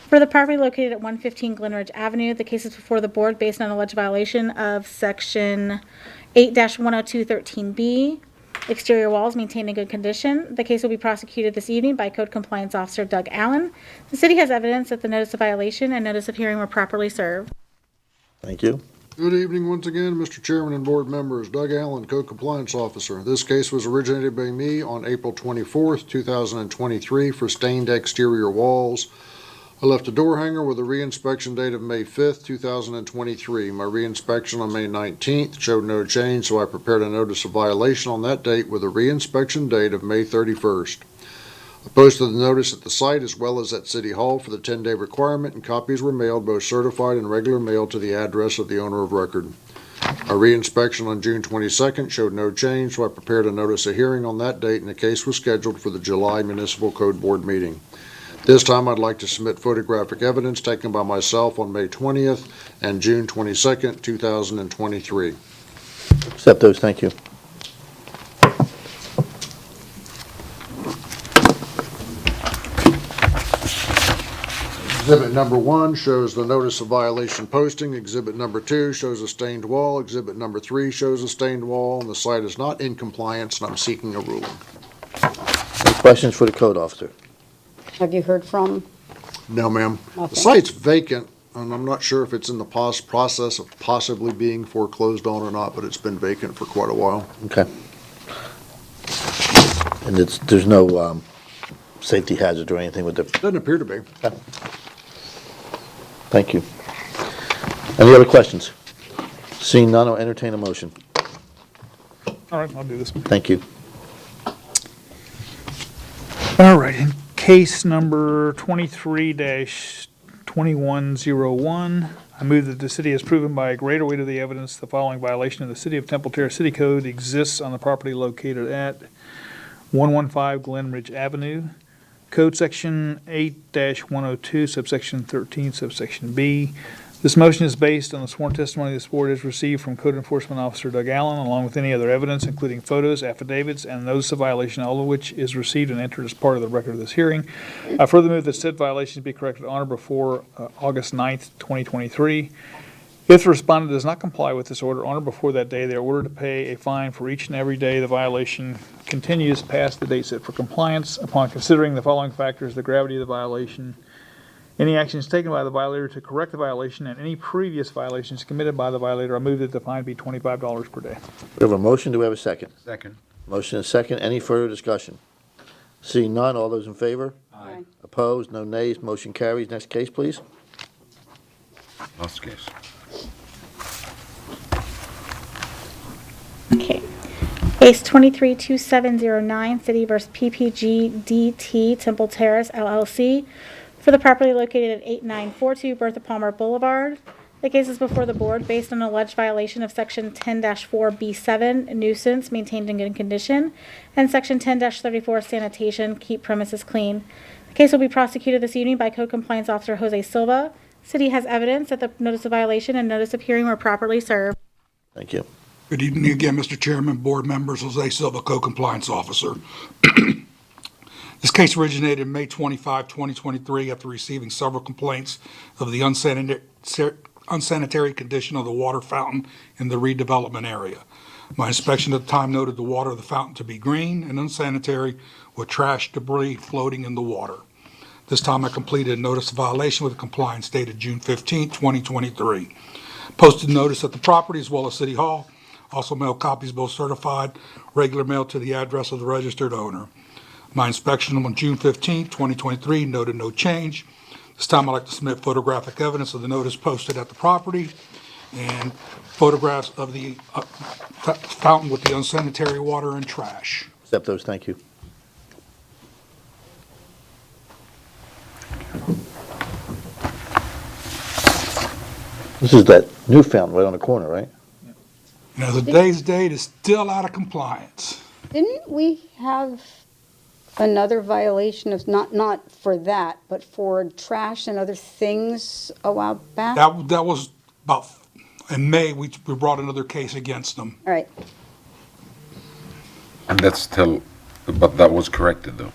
for the property located at 115 Glenridge Avenue. The case is before the board based on alleged violation of section 8-10213B. Exterior walls maintained in good condition. The case will be prosecuted this evening by Code Compliance Officer Doug Allen. The city has evidence that the notice of violation and notice of hearing were properly served. Thank you. Good evening once again, Mr. Chairman and board members. Doug Allen, Code Compliance Officer. This case was originated by me on April 24th, 2023 for stained exterior walls. I left a door hanger with a reinspection date of May 5th, 2023. My reinspection on May 19th showed no change, so I prepared a notice of violation on that date with a reinspection date of May 31st. I posted the notice at the site as well as at City Hall for the 10-day requirement, and copies were mailed, both certified and regular mail, to the address of the owner of record. My reinspection on June 22nd showed no change, so I prepared a notice of hearing on that date, and the case was scheduled for the July Municipal Code Board meeting. This time I'd like to submit photographic evidence taken by myself on May 20th and June 22nd, 2023. Accept those, thank you. Exhibit number 1 shows the notice of violation posting. Exhibit number 2 shows a stained wall. Exhibit number 3 shows a stained wall, and the site is not in compliance, and I'm seeking a ruling. Any questions for the code officer? Have you heard from? No, ma'am. The Nothing. site's vacant, and I'm not sure if it's in the process of possibly being foreclosed on or not, but it's been vacant for quite a while. Okay. And there's no safety hazard or anything with the... Doesn't appear to be. Okay. Thank you. Any other questions? Seeing none, I'll entertain a motion. All right, I'll do this one. Thank you. All right, in case number 23-2101, I move that the city has proven by a greater weight of the evidence the following violation of the City of Temple Terrace City Code exists on the property located at 115 Glenridge Avenue. Code Section 8-102, subsection 13, subsection B. This motion is based on the sworn testimony this board has received from Code Enforcement Officer Doug Allen, along with any other evidence, including photos, affidavits, and notice of violation, all of which is received and entered as part of the record of this hearing. I further move that said violations be corrected on or before August 9th, 2023. If the respondent does not comply with this order on or before that day, they are ordered to pay a fine for each and every day the violation continues past the date set for compliance. Upon considering the following factors, the gravity of the violation, any actions taken by the violator to correct the violation, and any previous violations committed by the violator, I move that the fine be $25 per day. We have a motion, do we have a second? Second. Motion is second, any further discussion? Seeing none, all those in favor? Aye. Opposed, no nays, motion carries. Next case, please. Last case. Okay. Case 23-2709, City vs. PPG DT Temple Terrace LLC for the property located at 8942 Bertha Palmer Boulevard. The case is before the board based on an alleged violation of Section 10-4B7, nuisance, maintained in good condition, and Section 10-34, sanitation, keep premises clean. The case will be prosecuted this evening by Code Compliance Officer Jose Silva. City has evidence that the notice of violation and notice of hearing were properly served. Thank you. Good evening again, Mr. Chairman, board members, Jose Silva, Co-Compliance Officer. This case originated May 25, 2023 after receiving several complaints of the unsanitary condition of the water fountain in the redevelopment area. My inspection at the time noted the water of the fountain to be green and unsanitary with trash debris floating in the water. This time I completed a notice of violation with a compliance dated June 15, 2023. Posted notice at the property as well as City Hall. Also mailed copies, both certified, regular mail, to the address of the registered owner. My inspection on June 15, 2023 noted no change. This time I'd like to submit photographic evidence of the notice posted at the property. and photographs of the fountain with the unsanitary water and trash. Accept those, thank you. This is that new fountain right on the corner, right? Now, today's date is still out of compliance. Didn't we have another violation of, not for that, but for trash and other things a while back? That was about, in May, we brought another case against them. All right. And that's still, but that was corrected though.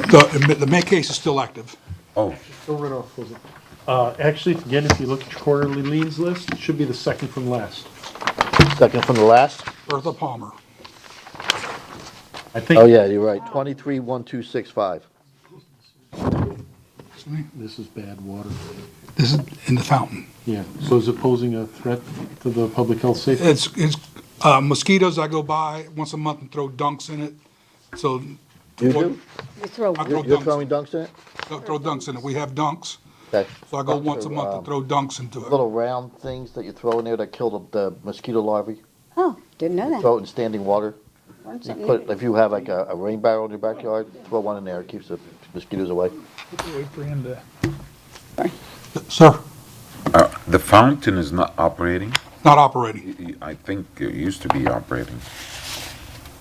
The May case is still active. Oh, Go right off, was it? Actually, again, if you look at your quarterly liens list, it should be the second from last. Second from the last? Bertha Palmer. I think. Oh, yeah, you're right, 231265. This is bad water. This is in the fountain. Yeah, so is it posing a threat to the public health safety? It's mosquitoes. I go by once a month and throw dunks in it. So You do? You throw, I throw You're dunks. throwing dunks in it? Throw dunks in it. We have dunks. Okay. So I go Dunks once a are, month and throw dunks into it. Little round things that you throw in there that kill the mosquito larvae. oh, didn't know that. Throw it in standing water. Learned You something put, new. if you have like a rain barrel in your backyard, throw one in there, it keeps the mosquitoes away. Wait for him to. Sir, the fountain is not operating? not operating. I think it used to be operating.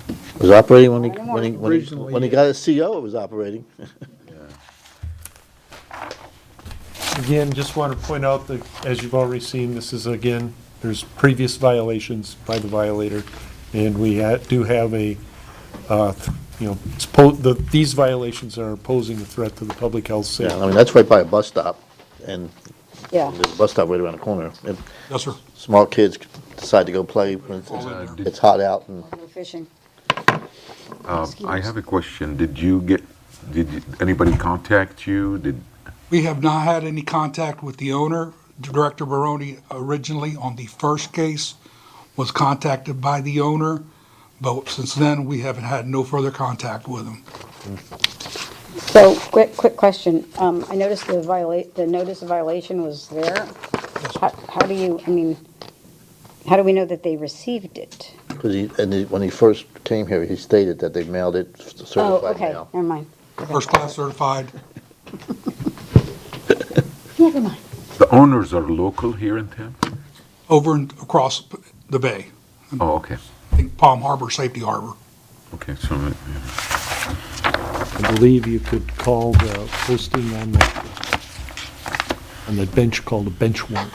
It was operating when he, Not anymore. when he got his CO, it was operating. Again, just want to point out that, as you've already seen, this is, again, there's previous violations by the violator, and we do have a, these violations are posing a threat to the public health Yeah, safety. I mean, that's right by a bus stop, and Yeah. there's a bus stop right around the corner. And Yes, sir. small kids decide to go play when it's hot out and. Go fishing. I have a question. Did anybody contact you? We have not had any contact with the owner. Director Baroni originally on the first case was contacted by the owner, but since then, we haven't had no further contact with him. So, quick question. I noticed the notice of violation was there. How do you, I mean, how do we know that they received it? Because when he first came here, he stated that they mailed it Oh, certified okay, mail. never mind. Okay. First class certified. Never mind. The owners are local here in town? Over and across the bay. Oh, okay. I think Palm Harbor, Safety Harbor. Okay, so, I believe you could call the posting on the bench called a bench warrant.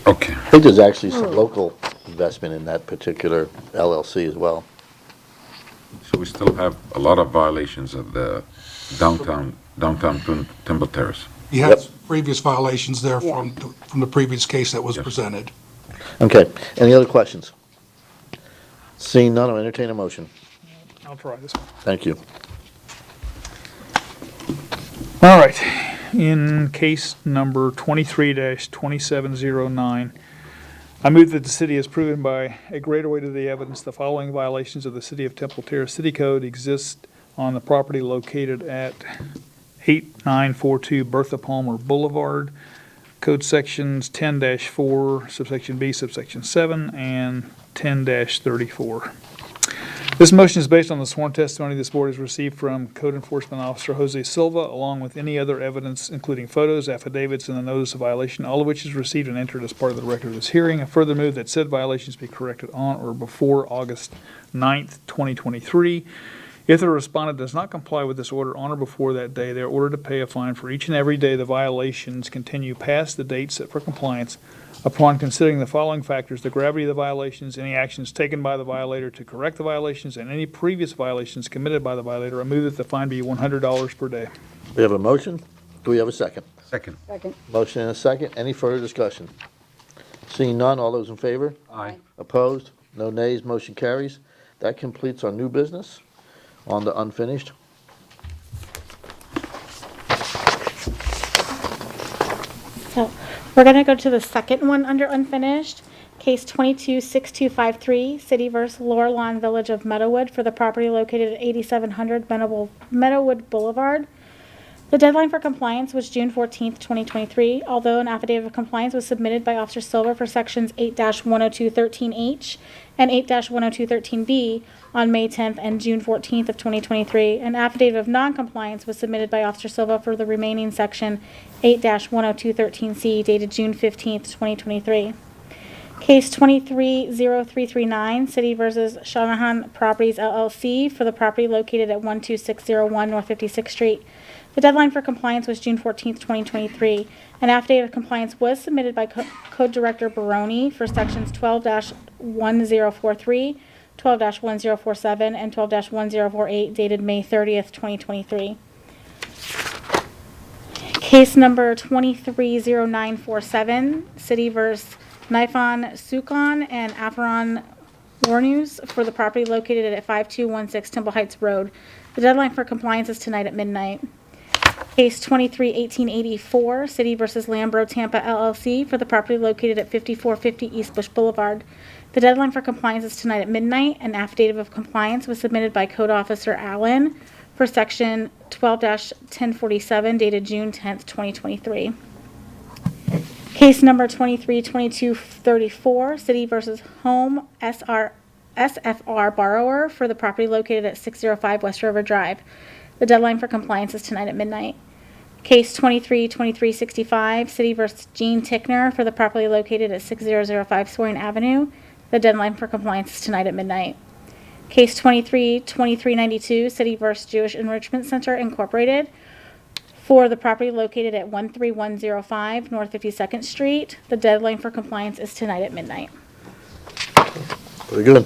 okay. I think there's actually some local investment in that particular LLC as well. So we still have a lot of violations of the downtown Temple Terrace. He Yep. has previous violations there Yeah. from the previous case that was Yes. presented. Okay, any other questions? Seeing none, I'll entertain a motion. I'll try this one. Thank you. All right, in case number 23-2709, I move that the city has proven by a greater weight of the evidence the following violations of the City of Temple Terrace City Code exist on the property located at 8942 Bertha Palmer Boulevard, Code Sections 10-4, subsection B, subsection 7, and 10-34. This motion is based on the sworn testimony this board has received from Code Enforcement Officer Jose Silva, along with any other evidence, including photos, affidavits, and the notice of violation, all of which is received and entered as part of the record of this hearing. I further move that said violations be corrected on or before August 9th, 2023. If the respondent does not comply with this order on or before that day, they are ordered to pay a fine for each and every day the violations continue past the date set for compliance. Upon considering the following factors, the gravity of the violations, any actions taken by the violator to correct the violations, and any previous violations committed by the violator, I move that the fine be $100 per day. We have a motion. Do we have a second? Second. Second. Motion and a second. Any further discussion? Seeing none, all those in favor? Aye. Opposed? No nays, motion carries. That completes our new business. On to unfinished. So we're going to go to the second one under unfinished. Case 22-6253, City vs. Laurelon Village of Meadowood for the property located at 8700 Meadowood Boulevard. The deadline for compliance was June 14th, 2023, although an affidavit of compliance was submitted by Officer Silver for Sections 8-10213H and 8-10213B on May 10th and June 14th of 2023. An affidavit of non-compliance was submitted by Officer Silva for the remaining Section 8-10213C dated June 15th, 2023. Case 230339, City versus Shanahan Properties LLC for the property located at 12601 North 56th Street. The deadline for compliance was June 14th, 2023. An affidavit of compliance was submitted by Code Director Baroni for Sections 12-1043, 12-1047, and 12-1048 dated May 30th, 2023. Case number 230947, City versus Nifon Sukon and Aferon Warnews for the property located at 5216 Temple Heights Road. The deadline for compliance is tonight at midnight. Case 231884, City versus Lambro Tampa LLC for the property located at 5450 East Bush Boulevard. The deadline for compliance is tonight at midnight. An affidavit of compliance was submitted by Code Officer Allen for Section 12-1047 dated June 10th, 2023. Case number 232234, City versus Home SFR Borrower for the property located at 605 West River Drive. The deadline for compliance is tonight at midnight. Case 232365, City versus Gene Tickner for the property located at 6005 Swain Avenue. The deadline for compliance is tonight at midnight. Case 232392, City versus Jewish Enrichment Center Incorporated for the property located at 13105 North 52nd Street. The deadline for compliance is tonight at midnight. Very good.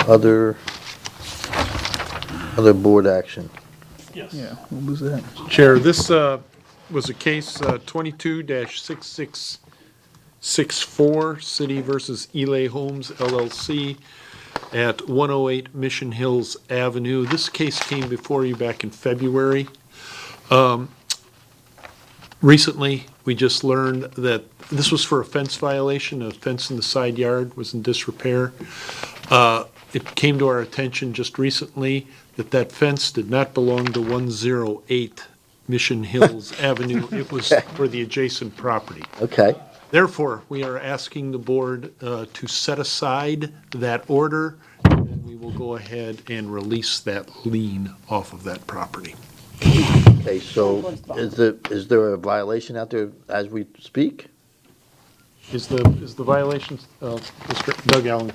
Other board action. Yeah, what was that? Chair, this was a case 22-6664, City versus Elay Homes LLC at 108 Mission Hills Avenue. This case came before you back in February. Recently, we just learned that this was for a fence violation. A fence in the side yard was in disrepair. It came to our attention just recently that that fence did not belong to 108 Mission Hills Avenue. It was for the adjacent property. Okay. Therefore, we are asking the board to set aside that order, and then we will go ahead and release that lien off of that property. Okay, so is there a violation out there as we speak? Is the violation, Mr. Doug Allen?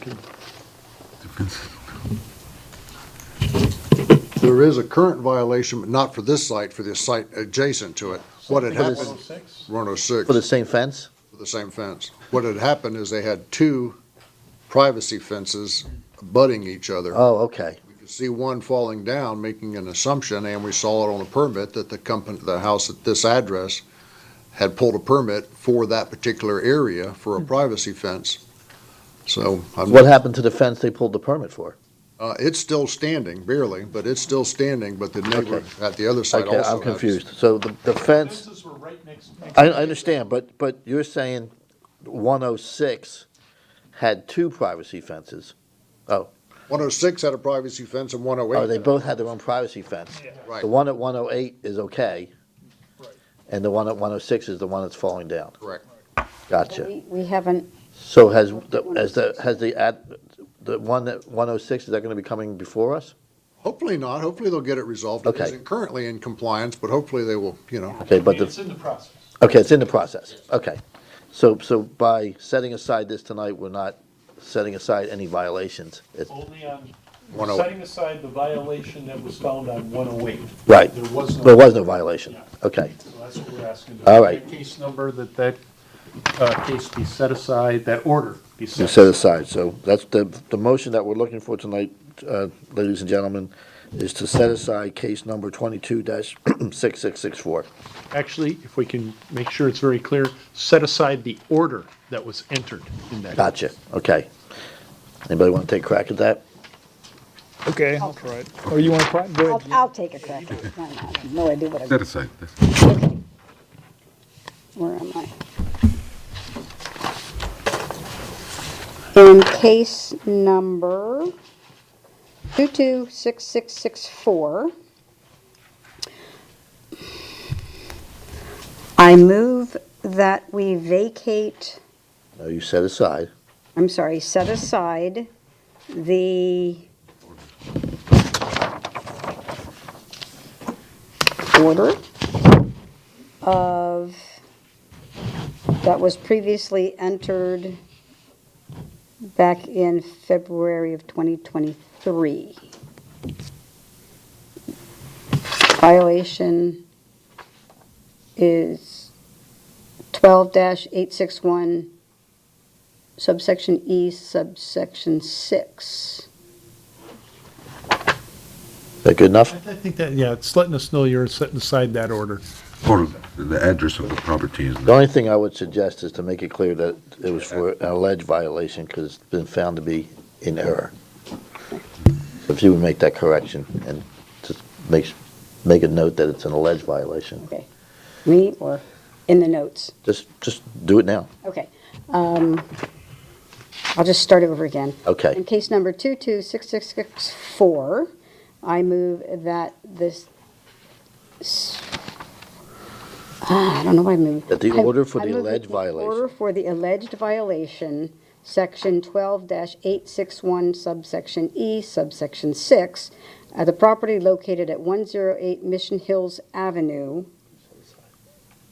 There is a current violation, but not for this site, for the site adjacent to it. What had happened? 106. For the same fence? For the same fence. What had happened is they had two privacy fences abutting each other. Oh, okay. You could see one falling down, making an assumption, and we saw it on the permit that the house at this address had pulled a permit for that particular area for a privacy fence. So. What happened to the fence they pulled the permit for? It's still standing, barely, but it's still standing, but the neighbor at the other side also Okay, has. I'm confused. So the fence, Fences were right next. I understand, but you're saying 106 had two privacy fences? Oh. 106 had a privacy fence and 108. Oh, they both had their own privacy fence? Right. The one at 108 is okay? Right. And the one at 106 is the one that's falling down? Correct. Gotcha. We haven't, So has the one at 106, is that gonna be coming before us? Hopefully not. Hopefully they'll get it resolved. It Okay. isn't currently in compliance, but hopefully they will, Okay, but It's in the process. okay, it's in the process, okay. So by setting aside this tonight, we're not setting aside any violations? It's, Only on, 108. setting aside the violation that was found on 108. right, There was no. there was no violation, okay. So that's what we're asking. All right. Case number, that case be set aside, that order be You set. set aside, so that's the motion that we're looking for tonight, ladies and gentlemen, is to set aside case number 22-6664. Actually, if we can make sure it's very clear, set aside the order that was entered in that. Gotcha, okay. Anybody want to take a crack at that? Okay, I'll try it. Or you want to try it? Go ahead. I'll take a crack at it. Why not? I have no idea what I'm. Set aside. Okay. Where am I? In case number 226664, I move that we vacate, No, you set aside. I'm sorry, set aside the order of, that was previously entered back in February of 2023. Violation is 12-861 subsection E subsection 6. Is that good enough? I think that, yeah, it's letting us know you're setting aside that order. Or the address of the property is. The only thing I would suggest is to make it clear that it was for an alleged violation, because it's been found to be in error. So if you would make that correction and just make a note that it's an alleged violation. Okay. Me or in the notes? Just do it now. Okay. I'll just start over again. Okay. In case number 226664, I move that this, I don't know why I moved. That the order for I the move that alleged the violation. Order for the alleged violation, section 12-861 subsection E subsection 6, at the property located at 108 Mission Hills Avenue,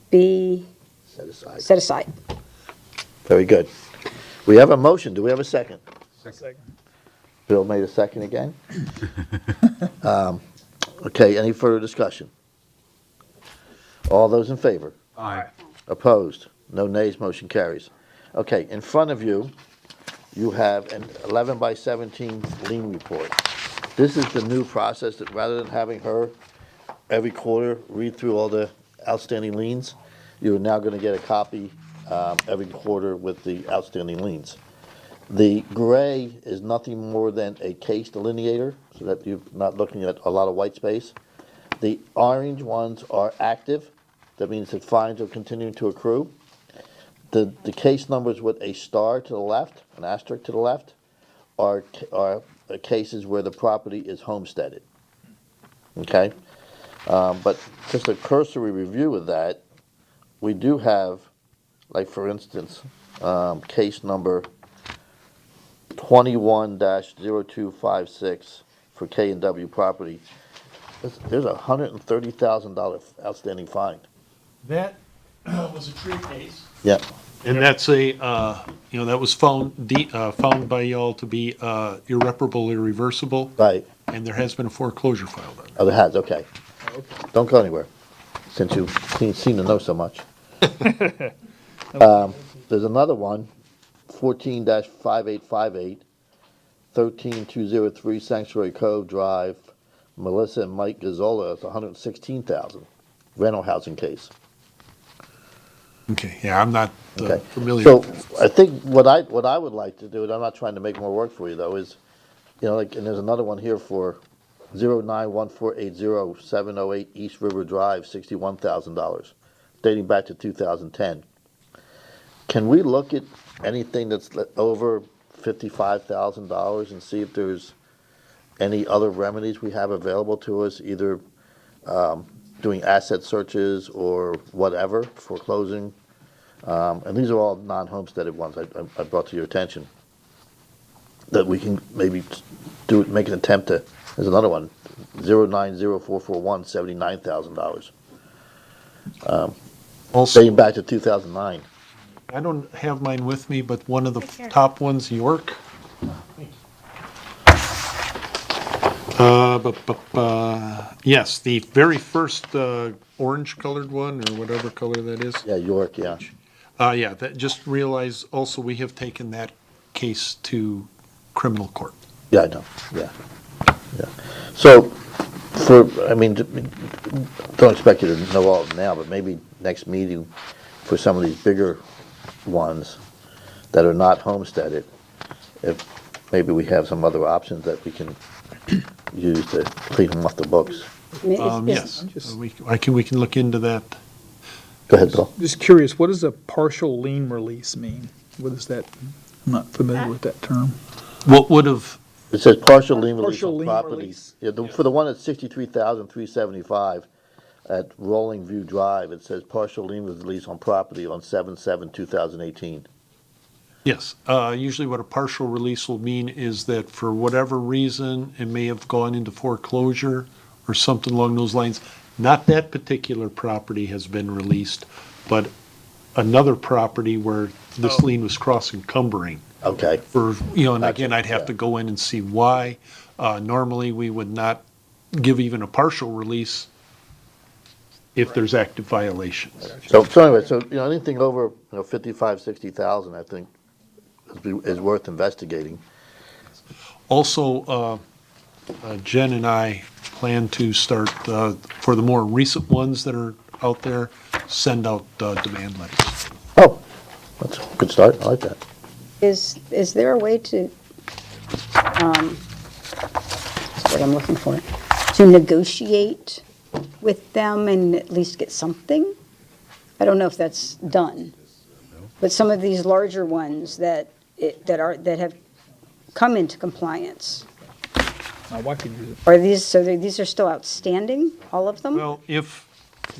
be Set aside. set aside. Very good. We have a motion. Do we have a second? Second. Bill made a second again. Okay, any further discussion? All those in favor? Aye. Opposed? No nays, motion carries. Okay, in front of you, you have an 11 by 17 lien report. This is the new process that rather than having her every quarter read through all the outstanding liens, you're now going to get a copy every quarter with the outstanding liens. The gray is nothing more than a case delineator, so that you're not looking at a lot of white space. The orange ones are active. That means that fines are continuing to accrue. The case numbers with a star to the left, an asterisk to the left, are cases where the property is homesteaded. Okay? But just a cursory review of that, we do have, like for instance, case number 21-0256 for K&W property. There's a $130,000 outstanding fine. That was a tree case. Yeah. And that's a, that was found by y'all to be irreparable, irreversible. Right. And there has been a foreclosure filed on it. Oh, it has, okay. Don't go anywhere, since you seem to know so much. There's another one, 14-5858, 13203 Sanctuary Cove Drive, Melissa and Mike Gazzola, it's $116,000, rental housing case. Okay, yeah, I'm not Okay. familiar So with that. I think what I would like to do, and I'm not trying to make more work for you though, is, and there's another one here for 091480708 East River Drive, $61,000, dating back to 2010. Can we look at anything that's over $55,000 and see if there's any other remedies we have available to us, either doing asset searches or whatever, foreclosing? And these are all non-homesteaded ones I brought to your attention, that we can maybe make an attempt to. There's another one, 090441, $79,000. Also, dating back to 2009. I don't have mine with me, but one of the top ones, York. Yes, the very first orange-colored one, or whatever color that is. Yeah, York, yeah. Yeah, that, just realize also we have taken that case to criminal court. Yeah, I know, yeah. So, don't expect you to know all of them now, but maybe next meeting for some of these bigger ones that are not homesteaded, if maybe we have some other options that we can use to clean them off the books. Yes, we can look into that. Go ahead, Bill. Just curious, what does a partial lien release mean? What is that? I'm not familiar with that term. What would have? It says partial lien release Partial on lien property. release. Yeah, for the one at $63,375, at Rolling View Drive. It says partial lien was released on property on 7/7/2018. Yes, usually what a partial release will mean is that for whatever reason, it may have gone into foreclosure or something along those lines. Not that particular property has been released, but another property where this lien was cross-encumbering. Okay. For, and Gotcha, again, I'd have yeah. to go in and see why. Normally, we would not give even a partial release if there's active violations. So anyway, anything over, 55, 60,000, I think is worth investigating. Also, Jen and I plan to start, for the more recent ones that are out there, send out demand letters. Oh, that's a good start. I like that. Is there a way to, that's what I'm looking for, to negotiate with them and at least get something? I don't know if that's done. But some of these larger ones that have come into compliance, My wife could use it. are these are still outstanding, all of them? Well, if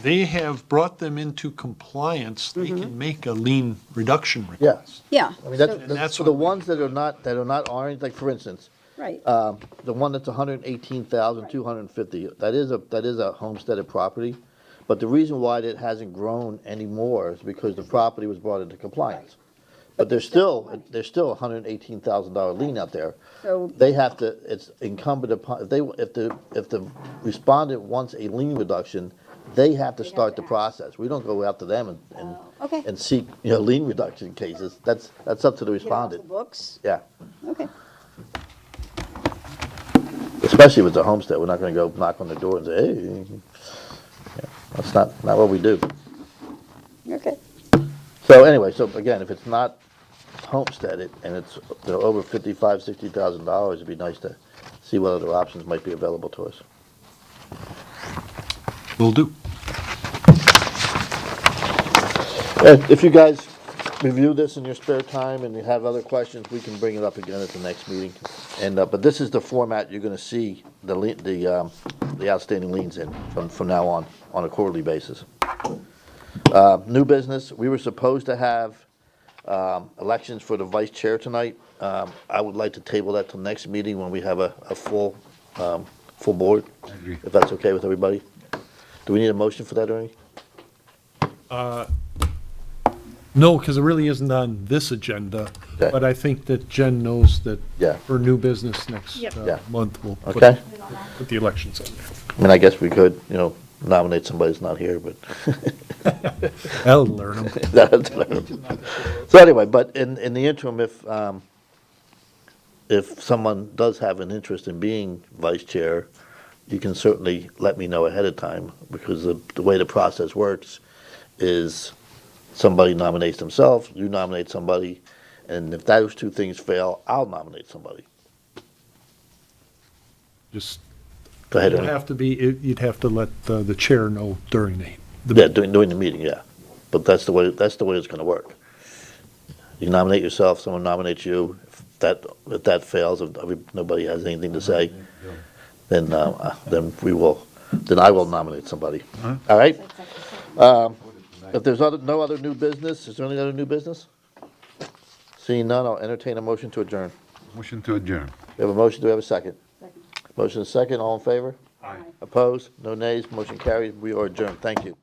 they have brought them into compliance, they can make a lien reduction request. Yeah. I mean, so- that's for the ones that are not orange, like for instance, Right. the one that's 118,250, that is a homesteaded property. But the reason why it hasn't grown anymore is because the property was brought into compliance. But there's still a $118,000 lien out there. So- They have to, it's incumbent upon, if the respondent wants a lien reduction, they have to start the process. We don't go after them Okay. and seek, lien reduction cases. That's up to the Get off the respondent. books? Yeah, Okay. especially with the homestead. We're not gonna go knock on the door and say, hey, yeah, that's not what we do. Okay. So anyway, again, if it's not homesteaded and it's over $55,000, $60,000, it'd be nice to see what other options might be available to us. Will do. If you guys review this in your spare time and you have other questions, we can bring it up again at the next meeting. And but this is the format you're going to see the outstanding liens in from now on a quarterly basis. New business. We were supposed to have elections for the vice chair tonight. I would like to table that till next meeting when we have a full board. I agree. If that's okay with everybody. Do we need a motion for that, Ernie? No, because it really isn't on this agenda, Okay. but I think that Jen knows that Yeah. for new business next Yep. Yeah. month, we'll put Okay. the elections on there. I mean, I guess we could, nominate somebody who's not here, but. That'll learn them. So anyway, but in the interim, if someone does have an interest in being vice chair, you can certainly let me know ahead of time, because the way the process works is somebody nominates themselves, you nominate somebody, and if those two things fail, I'll nominate somebody. Just, Go ahead, it'd Ernie. have to be, you'd have to let the chair know during the Yeah, during the meeting, yeah. But that's the way it's gonna work. You nominate yourself, someone nominates you. If that fails, if nobody has anything to say, then I will nominate somebody. All right? If there's no other new business, is there any other new business? Seeing none, I'll entertain a motion to adjourn. Motion to adjourn. We have a motion, do we have a second? Motion is second, all in favor? Aye. Opposed? No nays, motion carries, we are adjourned, thank you.